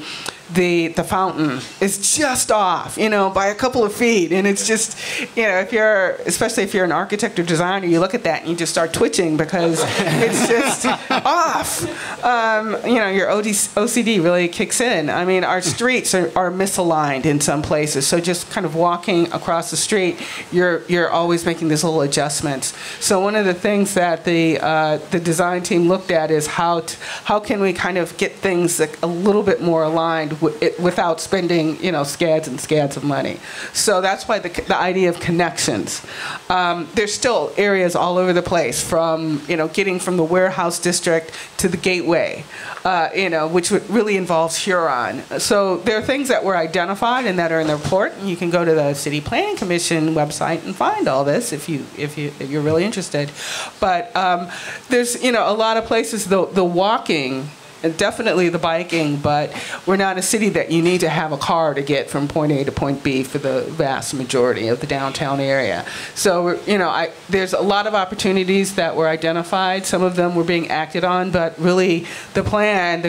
the fountain is just off, by a couple of feet. And it's just, especially if you're an architect or designer, you look at that and you just start twitching because it's just off. Your OCD really kicks in. I mean, our streets are misaligned in some places. So just kind of walking across the street, you're always making these little adjustments. So one of the things that the design team looked at is how can we kind of get things a little bit more aligned without spending, scads and scads of money. So that's why the idea of connections. There's still areas all over the place from, getting from the warehouse district to the gateway, which really involves Huron. So there are things that were identified and that are in the report. And you can go to the City Planning Commission website and find all this if you're really interested. But there's, a lot of places, the walking, and definitely the biking, but we're not a city that you need to have a car to get from point A to point B for the vast majority of the downtown area. So, there's a lot of opportunities that were identified. Some of them were being acted on, but really the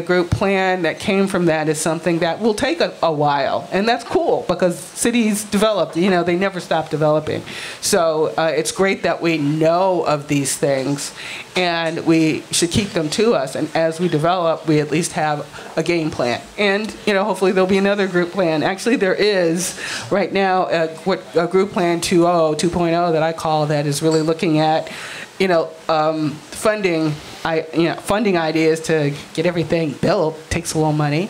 group plan that came from that is something that will take a while. And that's cool because cities develop, they never stop developing. So it's great that we know of these things and we should keep them to us. And as we develop, we at least have a game plan. And, hopefully there'll be another group plan. Actually, there is right now a group plan 2.0 that I call that is really looking at, funding ideas to get everything built takes a little money,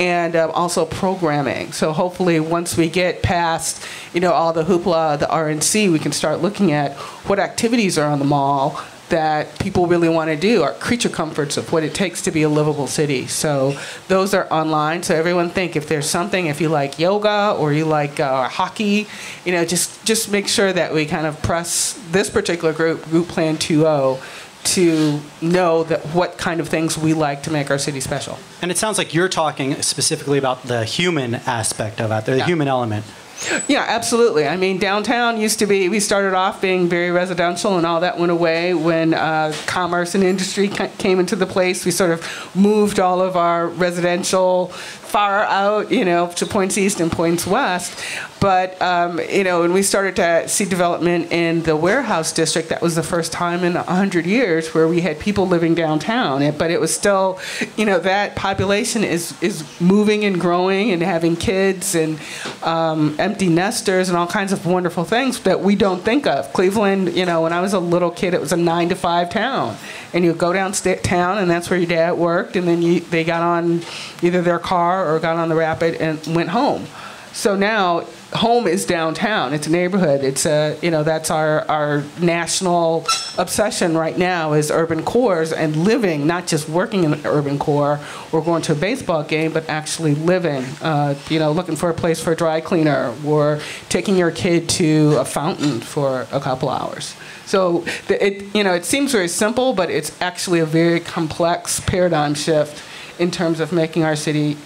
and also programming. So hopefully once we get past, all the hoopla, the RNC, we can start looking at what activities are on the mall that people really want to do, are creature comforts of what it takes to be a livable city. So those are online. So everyone think if there's something, if you like yoga or you like hockey, just make sure that we kind of press this particular group plan 2.0, to know that what kind of things we like to make our city special. And it sounds like you're talking specifically about the human aspect of it, the human element. Yeah, absolutely. I mean, downtown used to be, we started off being very residential and all that went away when commerce and industry came into the place. We sort of moved all of our residential far out, to points east and points west. But, when we started to see development in the warehouse district, that was the first time in 100 years where we had people living downtown. But it was still, that population is moving and growing and having kids and empty nesters and all kinds of wonderful things that we don't think of. Cleveland, when I was a little kid, it was a 9-to-5 town. And you go downtown, and that's where your dad worked, and then they got on either their car or got on the Rapid and went home. So now, home is downtown. It's a neighborhood. It's that's our national obsession right now is urban cores and living, not just working in the urban core or going to a baseball game, but actually living. Looking for a place for a dry cleaner or taking your kid to a fountain for a couple hours. So it seems very simple, but it's actually a very complex paradigm shift in terms of making our city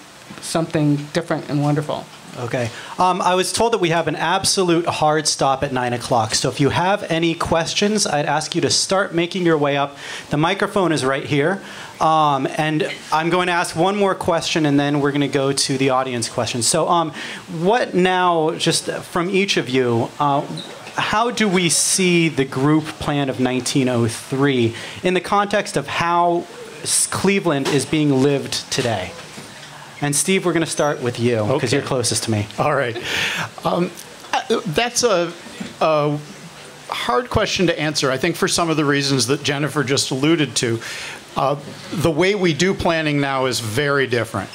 something different and wonderful. Okay. I was told that we have an absolute hard stop at 9 o'clock. So if you have any questions, I'd ask you to start making your way up. The microphone is right here. And I'm going to ask one more question, and then we're going to go to the audience questions. So what now, just from each of you, how do we see the group plan of 1903 in the context of how Cleveland is being lived today? And Steve, we're going to start with you because you're closest to me. All right. That's a hard question to answer, I think, for some of the reasons that Jennifer just alluded to. The way we do planning now is very different.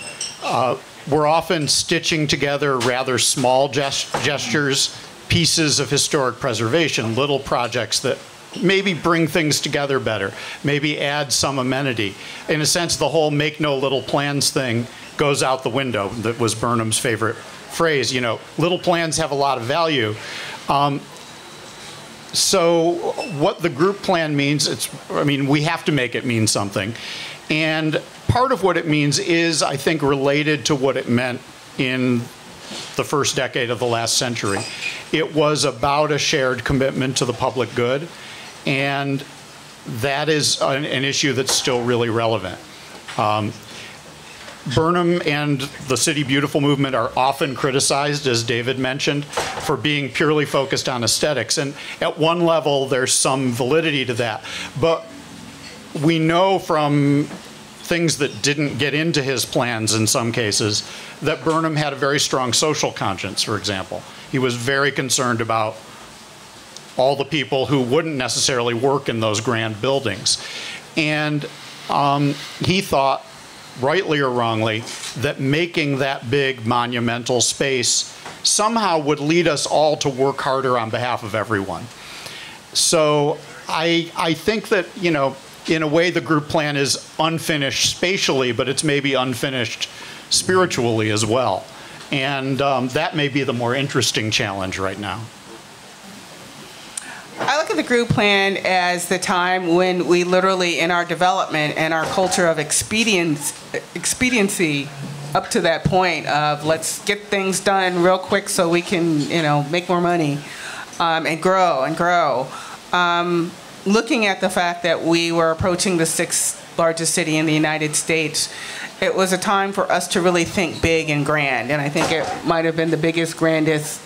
We're often stitching together rather small gestures, pieces of historic preservation, little projects that maybe bring things together better, maybe add some amenity. In a sense, the whole make no little plans thing goes out the window. That was Burnham's favorite phrase. Little plans have a lot of value. So what the group plan means, we have to make it mean something. And part of what it means is, I think, related to what it meant in the first decade of the last century. It was about a shared commitment to the public good. And that is an issue that's still really relevant. Burnham and the City Beautiful movement are often criticized, as David mentioned, for being purely focused on aesthetics. And at one level, there's some validity to that. But we know from things that didn't get into his plans in some cases that Burnham had a very strong social conscience, for example. He was very concerned about all the people who wouldn't necessarily work in those grand buildings. And he thought, rightly or wrongly, that making that big monumental space somehow would lead us all to work harder on behalf of everyone. So I think that, in a way the group plan is unfinished spatially, but it's maybe unfinished spiritually as well. And that may be the more interesting challenge right now. I look at the group plan as the time when we literally, in our development and our culture of expediency up to that point of let's get things done real quick so we can, make more money and grow and grow. Looking at the fact that we were approaching the 6th largest city in the United States, it was a time for us to really think big and grand. And I think it might have been the biggest, grandest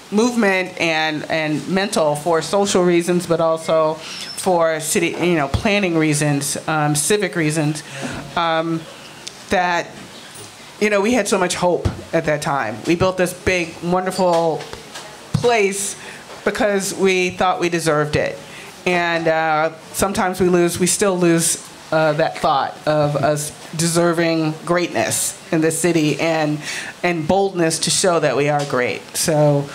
movement and mental for social reasons, but also for city, planning reasons, civic reasons, that, we had so much hope at that time. We built this big, wonderful place because we thought we deserved it. And sometimes we still lose that thought of us deserving greatness in the city and boldness to show that we are great. So,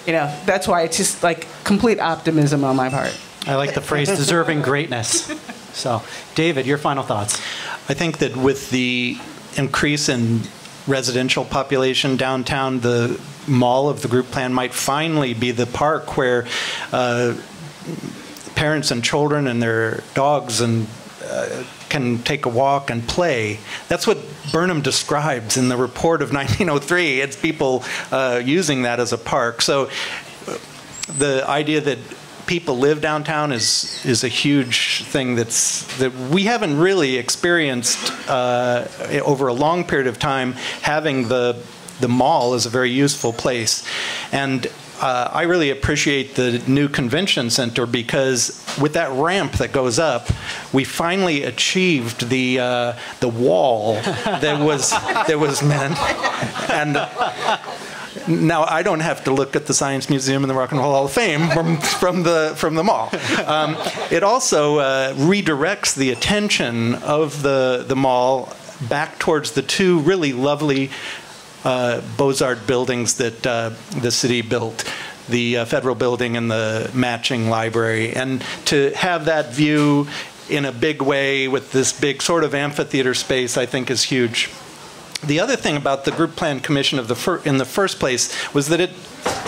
that's why it's just like complete optimism on my part. I like the phrase deserving greatness. So, David, your final thoughts. I think that with the increase in residential population downtown, the mall of the group plan might finally be the park where parents and children and their dogs and can take a walk and play. That's what Burnham describes in the report of 1903. It's people using that as a park. So the idea that people live downtown is a huge thing that we haven't really experienced over a long period of time. Having the mall is a very useful place, and I really appreciate the new convention center because with that ramp that goes up, we finally achieved the wall that was meant. And now I don't have to look at the Science Museum and the Rock and Roll Hall of Fame from the mall. It also redirects the attention of the mall back towards the two really lovely Beaux-Arts buildings that the city built, the Federal Building and the matching library. And to have that view in a big way with this big sort of amphitheater space, I think is huge. The other thing about the Group Plan Commission in the first place was that it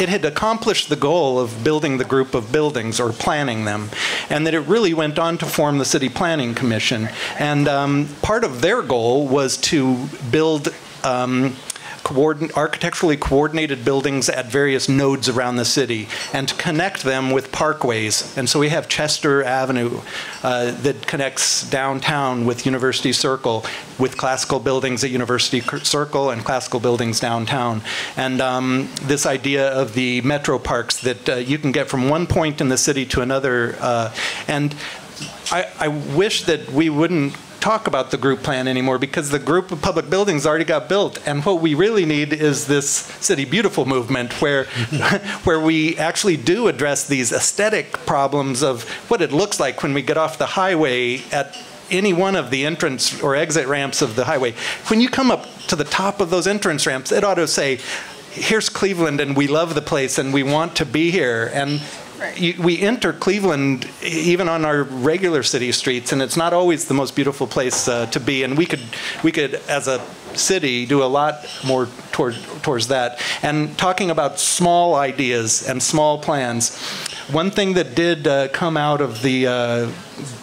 had accomplished the goal of building the group of buildings or planning them, and that it really went on to form the City Planning Commission. And part of their goal was to build architecturally coordinated buildings at various nodes around the city and to connect them with parkways. And so we have Chester Avenue that connects downtown with University Circle, with classical buildings at University Circle and classical buildings downtown. And this idea of the metro parks that you can get from one point in the city to another. And I wish that we wouldn't talk about the group plan anymore because the group of public buildings already got built, and what we really need is this City Beautiful movement where where we actually do address these aesthetic problems of what it looks like when we get off the highway at any one of the entrance or exit ramps of the highway. When you come up to the top of those entrance ramps, it ought to say, here's Cleveland and we love the place and we want to be here. And we enter Cleveland even on our regular city streets, and it's not always the most beautiful place to be. And we could, as a city, do a lot more towards that. And talking about small ideas and small plans, one thing that did come out of the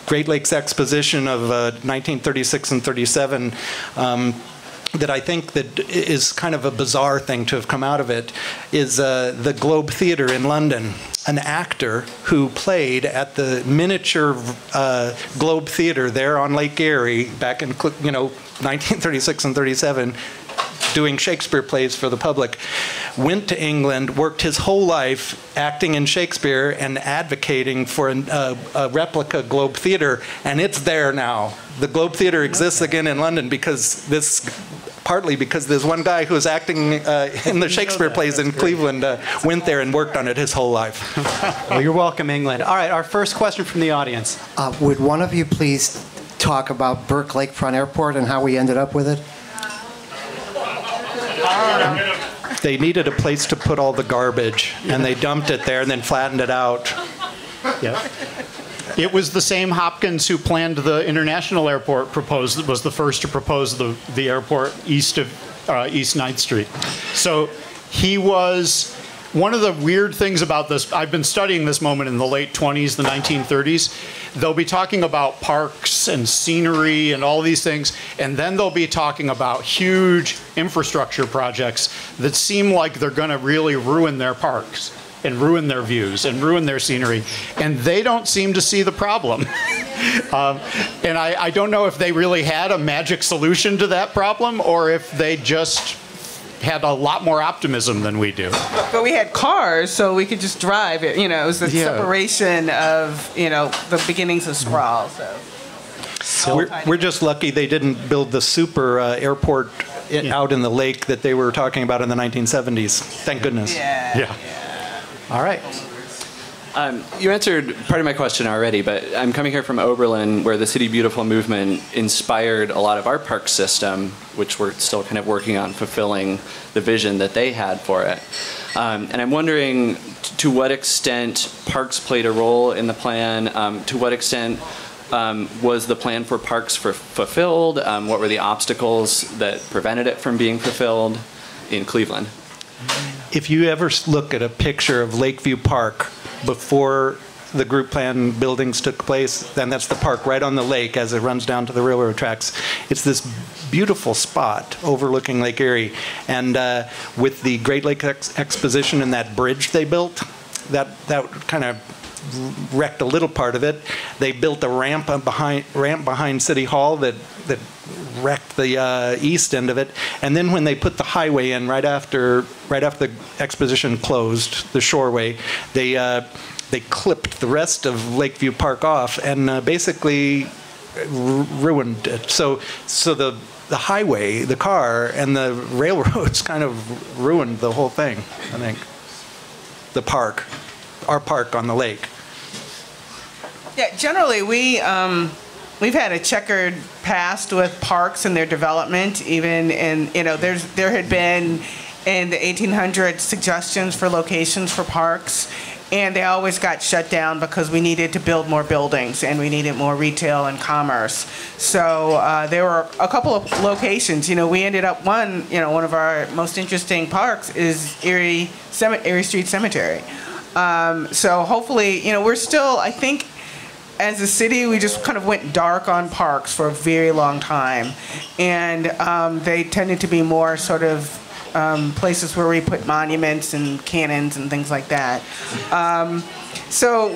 Great Lakes Exposition of 1936 and 37. That I think that is kind of a bizarre thing to have come out of it is the Globe Theatre in London. An actor who played at the miniature Globe Theatre there on Lake Erie back in 1936 and 37, doing Shakespeare plays for the public, went to England, worked his whole life acting in Shakespeare and advocating for a replica Globe Theatre, and it's there now. The Globe Theatre exists again in London partly because there's one guy who was acting in the Shakespeare plays in Cleveland, went there and worked on it his whole life. Well, you're welcome, England. All right, our first question from the audience. Would one of you please talk about Burke Lakefront Airport and how we ended up with it? They needed a place to put all the garbage, and they dumped it there and then flattened it out. Yeah. It was the same Hopkins who planned the international airport, was the first to propose the airport east of East 9th Street. So he was, one of the weird things about this, I've been studying this moment in the late 20s, the 1930s. They'll be talking about parks and scenery and all these things, and then they'll be talking about huge infrastructure projects that seem like they're going to really ruin their parks and ruin their views and ruin their scenery, and they don't seem to see the problem. And I don't know if they really had a magic solution to that problem or if they just had a lot more optimism than we do. But we had cars, so we could just drive it. It was the separation of, the beginnings of sprawl. So we're just lucky they didn't build the super airport out in the lake that they were talking about in the 1970s. Thank goodness. Yeah. All right. You answered part of my question already, but I'm coming here from Oberlin, where the City Beautiful movement inspired a lot of our park system, which we're still kind of working on fulfilling the vision that they had for it. And I'm wondering to what extent parks played a role in the plan, to what extent was the plan for parks fulfilled, what were the obstacles that prevented it from being fulfilled in Cleveland? If you ever look at a picture of Lakeview Park before the group plan buildings took place, then that's the park right on the lake as it runs down to the railroad tracks. It's this beautiful spot overlooking Lake Erie. And with the Great Lakes Exposition and that bridge they built, that kind of wrecked a little part of it. They built a ramp behind City Hall that wrecked the east end of it. And then when they put the highway in right after the exposition closed, the Shoreway, they clipped the rest of Lakeview Park off and basically ruined it. So the highway, the car, and the railroads kind of ruined the whole thing, I think. The park, our park on the lake. Yeah, generally we've had a checkered past with parks and their development. Even in, there had been in the 1800s suggestions for locations for parks, and they always got shut down because we needed to build more buildings and we needed more retail and commerce. So there were a couple of locations. We ended up one of our most interesting parks is Erie Street Cemetery. So hopefully, we're still, I think, as a city, we just kind of went dark on parks for a very long time. And they tended to be more sort of places where we put monuments and cannons and things like that. So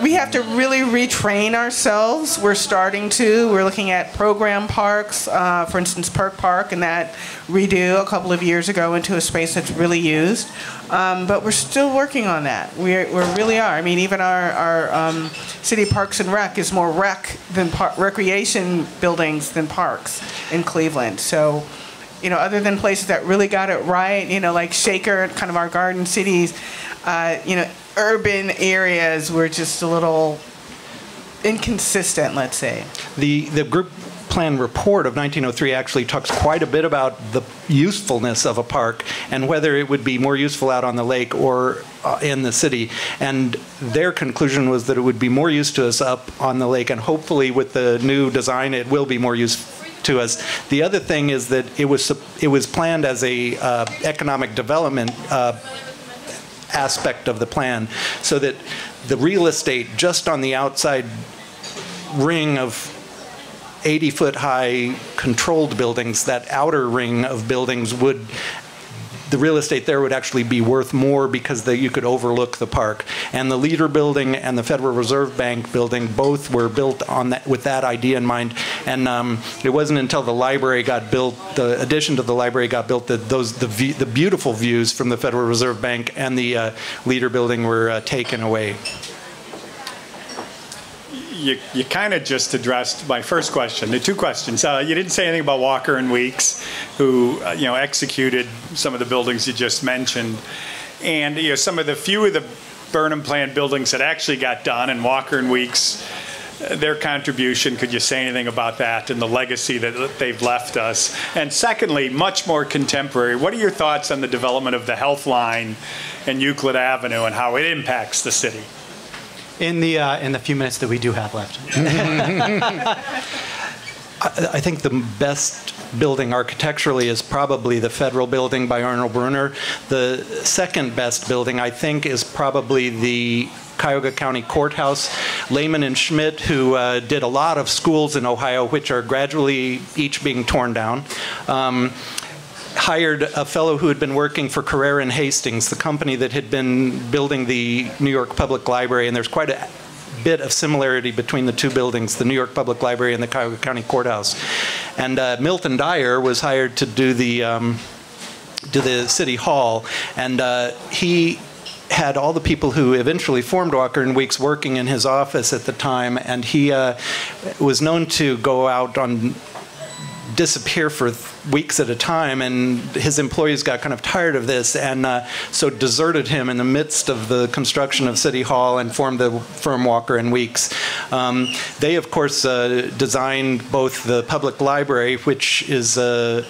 we have to really retrain ourselves. We're starting to. We're looking at program parks, for instance, Perk Park, and that redo a couple of years ago into a space that's really used. But we're still working on that. We really are. I mean, even our city parks and rec is more recreation buildings than parks in Cleveland. So, other than places that really got it right, like Shaker, kind of our garden cities, urban areas were just a little inconsistent, let's say. The group plan report of 1903 actually talks quite a bit about the usefulness of a park and whether it would be more useful out on the lake or in the city. And their conclusion was that it would be more use to us up on the lake, and hopefully with the new design it will be more useful to us. The other thing is that it was planned as a economic development aspect of the plan, so that the real estate just on the outside ring of 80-foot high controlled buildings, that outer ring of buildings the real estate there would actually be worth more because you could overlook the park. And the Leader Building and the Federal Reserve Bank building both were built on that, with that idea in mind. And it wasn't until the library got built, the addition to the library got built, that the beautiful views from the Federal Reserve Bank and the Leader Building were taken away. You kind of just addressed my first question, the two questions. You didn't say anything about Walker and Weeks, who executed some of the buildings you just mentioned, and some of the few of the Burnham Plan buildings that actually got done, and Walker and Weeks, their contribution. Could you say anything about that and the legacy that they've left us? And secondly, much more contemporary, what are your thoughts on the development of the Health Line and Euclid Avenue and how it impacts the city? In the few minutes that we do have left. I think the best building architecturally is probably the Federal Building by Arnold Brunner. The second best building, I think, is probably the Cuyahoga County Courthouse. Lehman and Schmidt, who did a lot of schools in Ohio, which are gradually each being torn down, hired a fellow who had been working for Carrera and Hastings, the company that had been building the New York Public Library, and there's quite a bit of similarity between the two buildings, the New York Public Library and the Cuyahoga County Courthouse. And Milton Dyer was hired to do the City Hall, and he had all the people who eventually formed Walker and Weeks working in his office at the time, and he was known to go out on disappear for weeks at a time, and his employees got kind of tired of this, and so deserted him in the midst of the construction of City Hall and formed the firm Walker and Weeks. They, of course, designed both the public library, which is a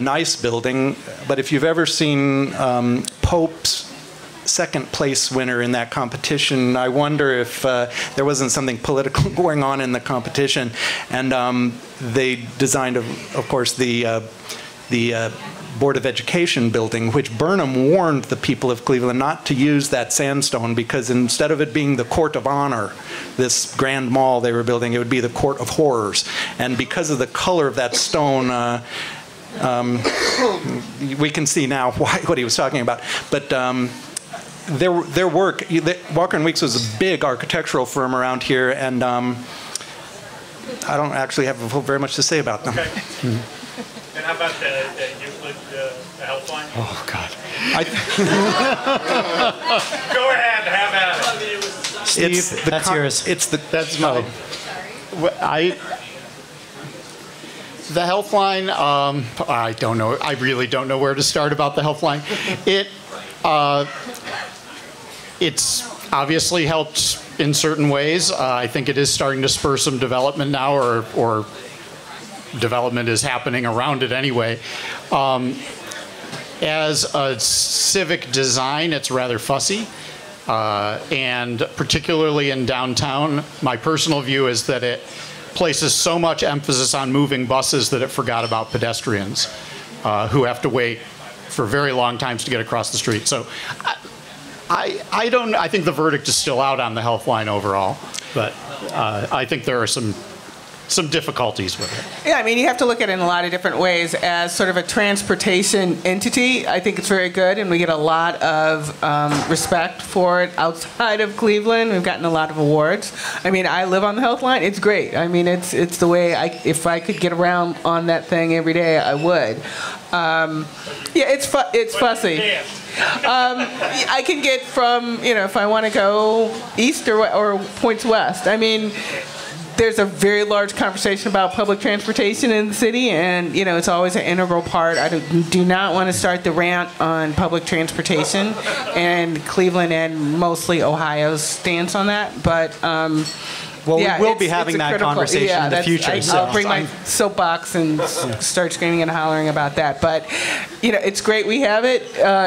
nice building, but if you've ever seen Pope's second place winner in that competition, I wonder if there wasn't something political going on in the competition. And they designed, of course, the Board of Education building, which Burnham warned the people of Cleveland not to use that sandstone, because instead of it being the Court of Honor, this grand mall they were building, it would be the Court of Horrors. And because of the color of that stone, we can see now what he was talking about. But their work, Walker and Weeks was a big architectural firm around here, and I don't actually have very much to say about them. Okay. And how about the Euclid Helpline? Oh, God. Go ahead, have at it. Steve, that's yours. That's my. The Healthline, I don't know. I really don't know where to start about the Healthline. It's obviously helped in certain ways. I think it is starting to spur some development now, or development is happening around it anyway. As a civic design, it's rather fussy. And particularly in downtown, my personal view is that it places so much emphasis on moving buses that it forgot about pedestrians who have to wait for very long times to get across the street. So I think the verdict is still out on the Healthline overall, but I think there are some difficulties with it. Yeah, I mean, you have to look at it in a lot of different ways. As sort of a transportation entity, I think it's very good, and we get a lot of respect for it outside of Cleveland. We've gotten a lot of awards. I mean, I live on the Healthline. It's great. I mean, it's the way if I could get around on that thing every day, I would. Yeah, it's fussy. I can get from, if I want to go east or points west. I mean, there's a very large conversation about public transportation in the city, and it's always an integral part. I do not want to start the rant on public transportation, and Cleveland and mostly Ohio's stance on that. But well, we will be having that conversation in the future. I'll bring my soapbox and start screaming and hollering about that. But it's great we have it.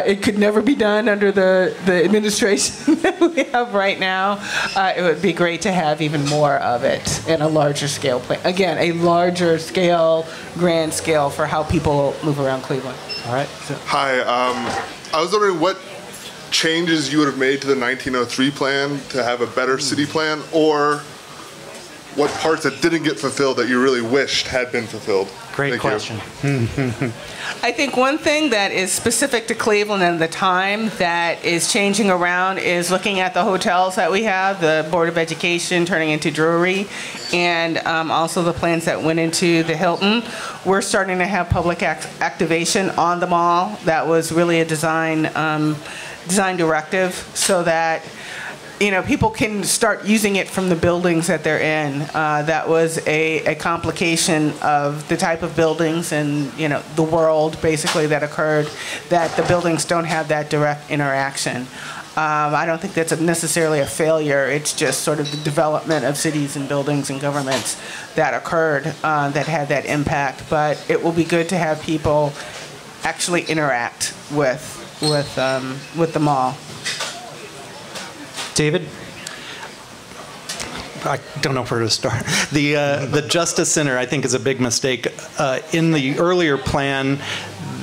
It could never be done under the administration that we have right now. It would be great to have even more of it in a larger scale plan. Again, a larger scale, grand scale for how people move around Cleveland. All right. Hi. I was wondering what changes you would have made to the 1903 plan to have a better city plan, or what parts that didn't get fulfilled that you really wished had been fulfilled? Great question. I think one thing that is specific to Cleveland and the time that is changing around is looking at the hotels that we have, the Board of Education turning into Drury, and also the plans that went into the Hilton. We're starting to have public activation on the mall. That was really a design directive so that people can start using it from the buildings that they're in. That was a complication of the type of buildings and, the world basically that occurred, that the buildings don't have that direct interaction. I don't think that's necessarily a failure. It's just sort of the development of cities and buildings and governments that occurred that had that impact. But it will be good to have people actually interact with the mall. David? I don't know where to start. The Justice Center, I think, is a big mistake. In the earlier plan,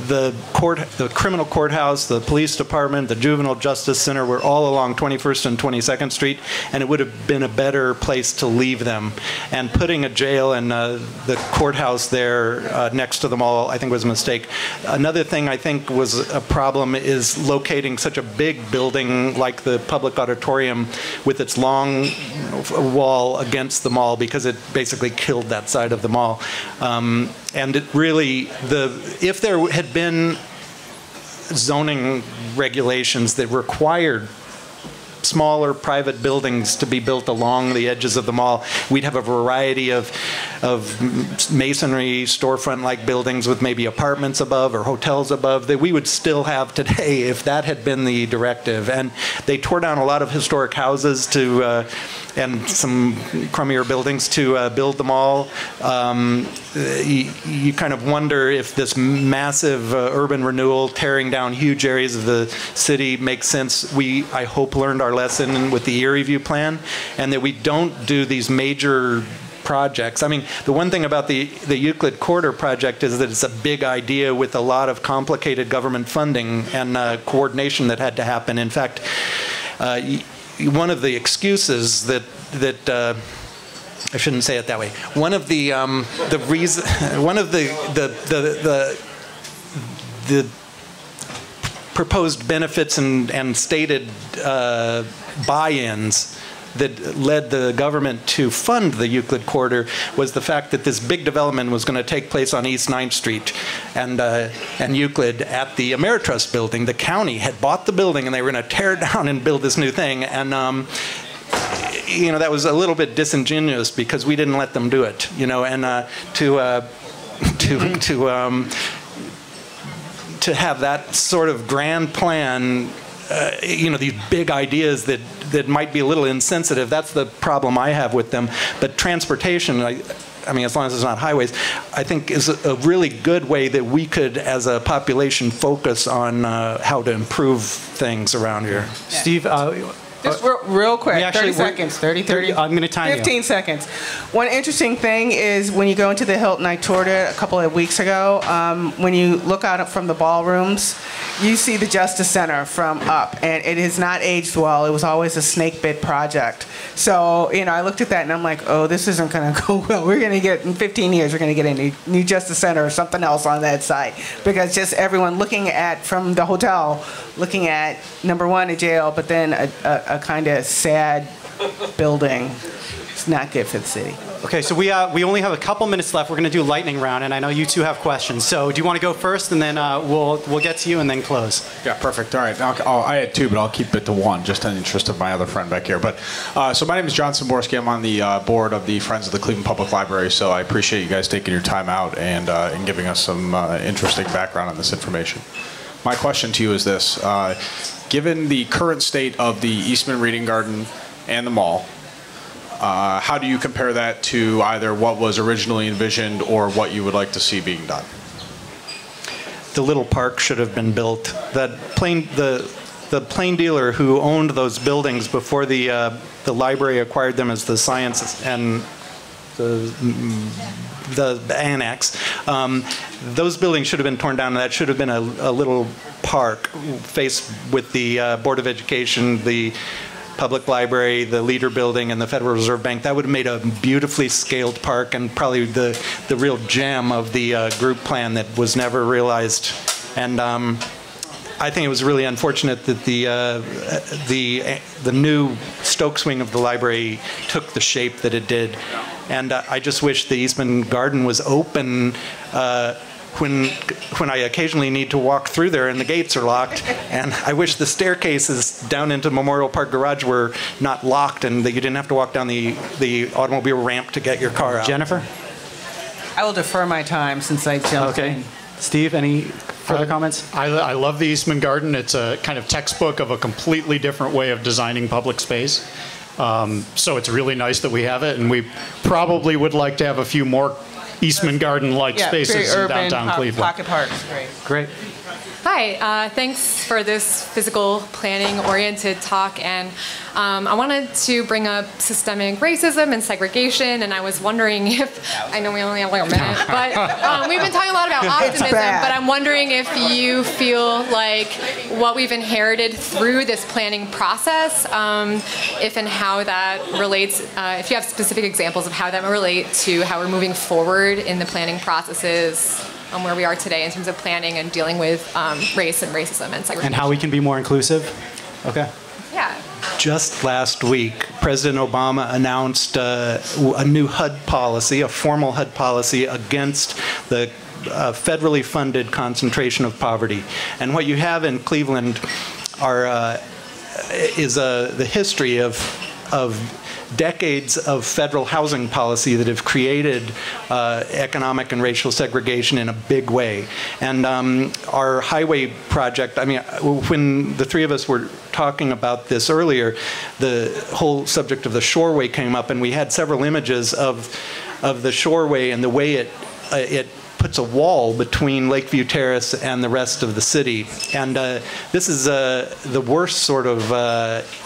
the criminal courthouse, the police department, the juvenile justice center were all along 21st and 22nd Street, and it would have been a better place to leave them. And putting a jail and the courthouse there next to the mall, I think, was a mistake. Another thing I think was a problem is locating such a big building like the public auditorium with its long wall against the mall, because it basically killed that side of the mall. And it really, if there had been zoning regulations that required smaller private buildings to be built along the edges of the mall, we'd have a variety of masonry storefront-like buildings with maybe apartments above or hotels above that we would still have today if that had been the directive. And they tore down a lot of historic houses and some crummier buildings to build the mall. You kind of wonder if this massive urban renewal, tearing down huge areas of the city, makes sense. We, I hope, learned our lesson with the Erie View plan, and that we don't do these major projects. I mean, the one thing about the Euclid Corridor project is that it's a big idea with a lot of complicated government funding and coordination that had to happen. In fact, one of the excuses that I shouldn't say it that way. One of the reason, one of the proposed benefits and stated buy-ins that led the government to fund the Euclid corridor was the fact that this big development was going to take place on East 9th Street and Euclid at the Ameritrust building. The county had bought the building and they were going to tear it down and build this new thing. And you know, that was a little bit disingenuous because we didn't let them do it. You know, and to have that sort of grand plan, you know, these big ideas that might be a little insensitive, that's the problem I have with them. But transportation, I mean, as long as it's not highways, I think is a really good way that we could, as a population, focus on how to improve things around here. Steve, just real quick, 30 seconds, 30. I'm going to time 15 you. seconds. One interesting thing is when you go into the Hilton, I toured it a couple of weeks ago, when you look out from the ballrooms, you see the Justice Center from up, and it has not aged well. It was always a snake bit project. So, you know, I looked at that and I'm like, oh, this isn't going to go well. We're going to get, in 15 years, we're going to get a new Justice Center or something else on that site. Because just everyone looking at, from the hotel, looking at, number one, a jail, but then a kind of sad building. It's not good for the city. Okay, so we only have a couple minutes left. We're going to do a lightning round, and I know you two have questions. So do you want to go first, and then we'll get to you, and then close? Yeah, perfect. All right. I had two, but I'll keep it to one, just in the interest of my other friend back here. But so my name is John Szymborski. I'm on the board of the Friends of the Cleveland Public Library. So I appreciate you guys taking your time out and giving us some interesting background on this information. My question to you is this: given the current state of the Eastman Reading Garden and the mall, how do you compare that to either what was originally envisioned or what you would like to see being done? The little park should have been built. The plain dealer who owned those buildings before the library acquired them as the science and the annex, those buildings should have been torn down, and that should have been a little park faced with the Board of Education, the Public Library, the Leader Building, and the Federal Reserve Bank. That would have made a beautifully scaled park and probably the real gem of the group plan that was never realized. And I think it was really unfortunate that the new Stokes wing of the library took the shape that it did. And I just wish the Eastman Garden was open when I occasionally need to walk through there and the gates are locked. And I wish the staircases down into Memorial Park Garage were not locked and that you didn't have to walk down the automobile ramp to get your car out. Jennifer? I will defer my time since I jumped in. Steve, any further comments? I love the Eastman Garden. It's a kind of textbook of a completely different way of designing public space. So it's really nice that we have it, and we probably would like to have a few more Eastman Garden-like spaces in downtown Cleveland. Pocket parks, Great. Hi, thanks for this physical planning-oriented talk, and I wanted to bring up systemic racism and segregation, and I was wondering if, I know we only have like a minute, but we've been talking a lot about optimism, but I'm wondering if you feel like what we've inherited through this planning process, if and how that relates, if you have specific examples of how that might relate to how we're moving forward in the planning processes where we are today in terms of planning and dealing with race and racism and segregation. And how we can be more inclusive? Okay. Yeah. Just last week, President Obama announced a new HUD policy, a formal HUD policy against the federally funded concentration of poverty. And what you have in Cleveland is the history of decades of federal housing policy that have created economic and racial segregation in a big way. And our highway project, I mean, when the three of us were talking about this earlier, the whole subject of the Shoreway came up, and we had several images of the Shoreway and the way it puts a wall between Lakeview Terrace and the rest of the city. And this is the worst sort of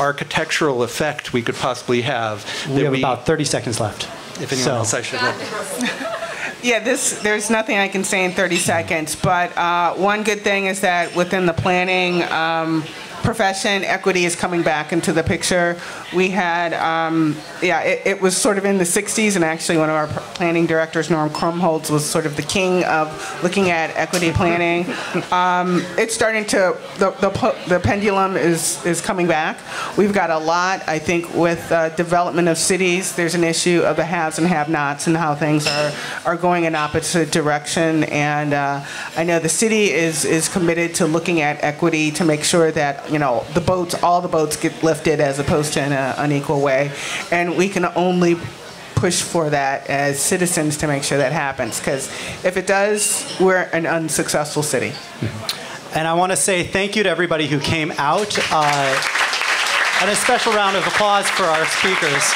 architectural effect we could possibly have. We have about 30 seconds left. If anyone else, I should look. Yeah, there's nothing I can say in 30 seconds, but one good thing is that within the planning profession, equity is coming back into the picture. We had, it was sort of in the 60s, and actually one of our planning directors, Norm Krumholtz, was sort of the king of looking at equity planning. It's starting to, the pendulum is coming back. We've got a lot, I think, with development of cities. There's an issue of the haves and have-nots and how things are going in opposite direction. And I know the city is committed to looking at equity to make sure that, you know, all the boats get lifted as opposed to in an unequal way. And we can only push for that as citizens to make sure that happens. Because if it does, we're an unsuccessful city. And I want to say thank you to everybody who came out. And a special round of applause for our speakers.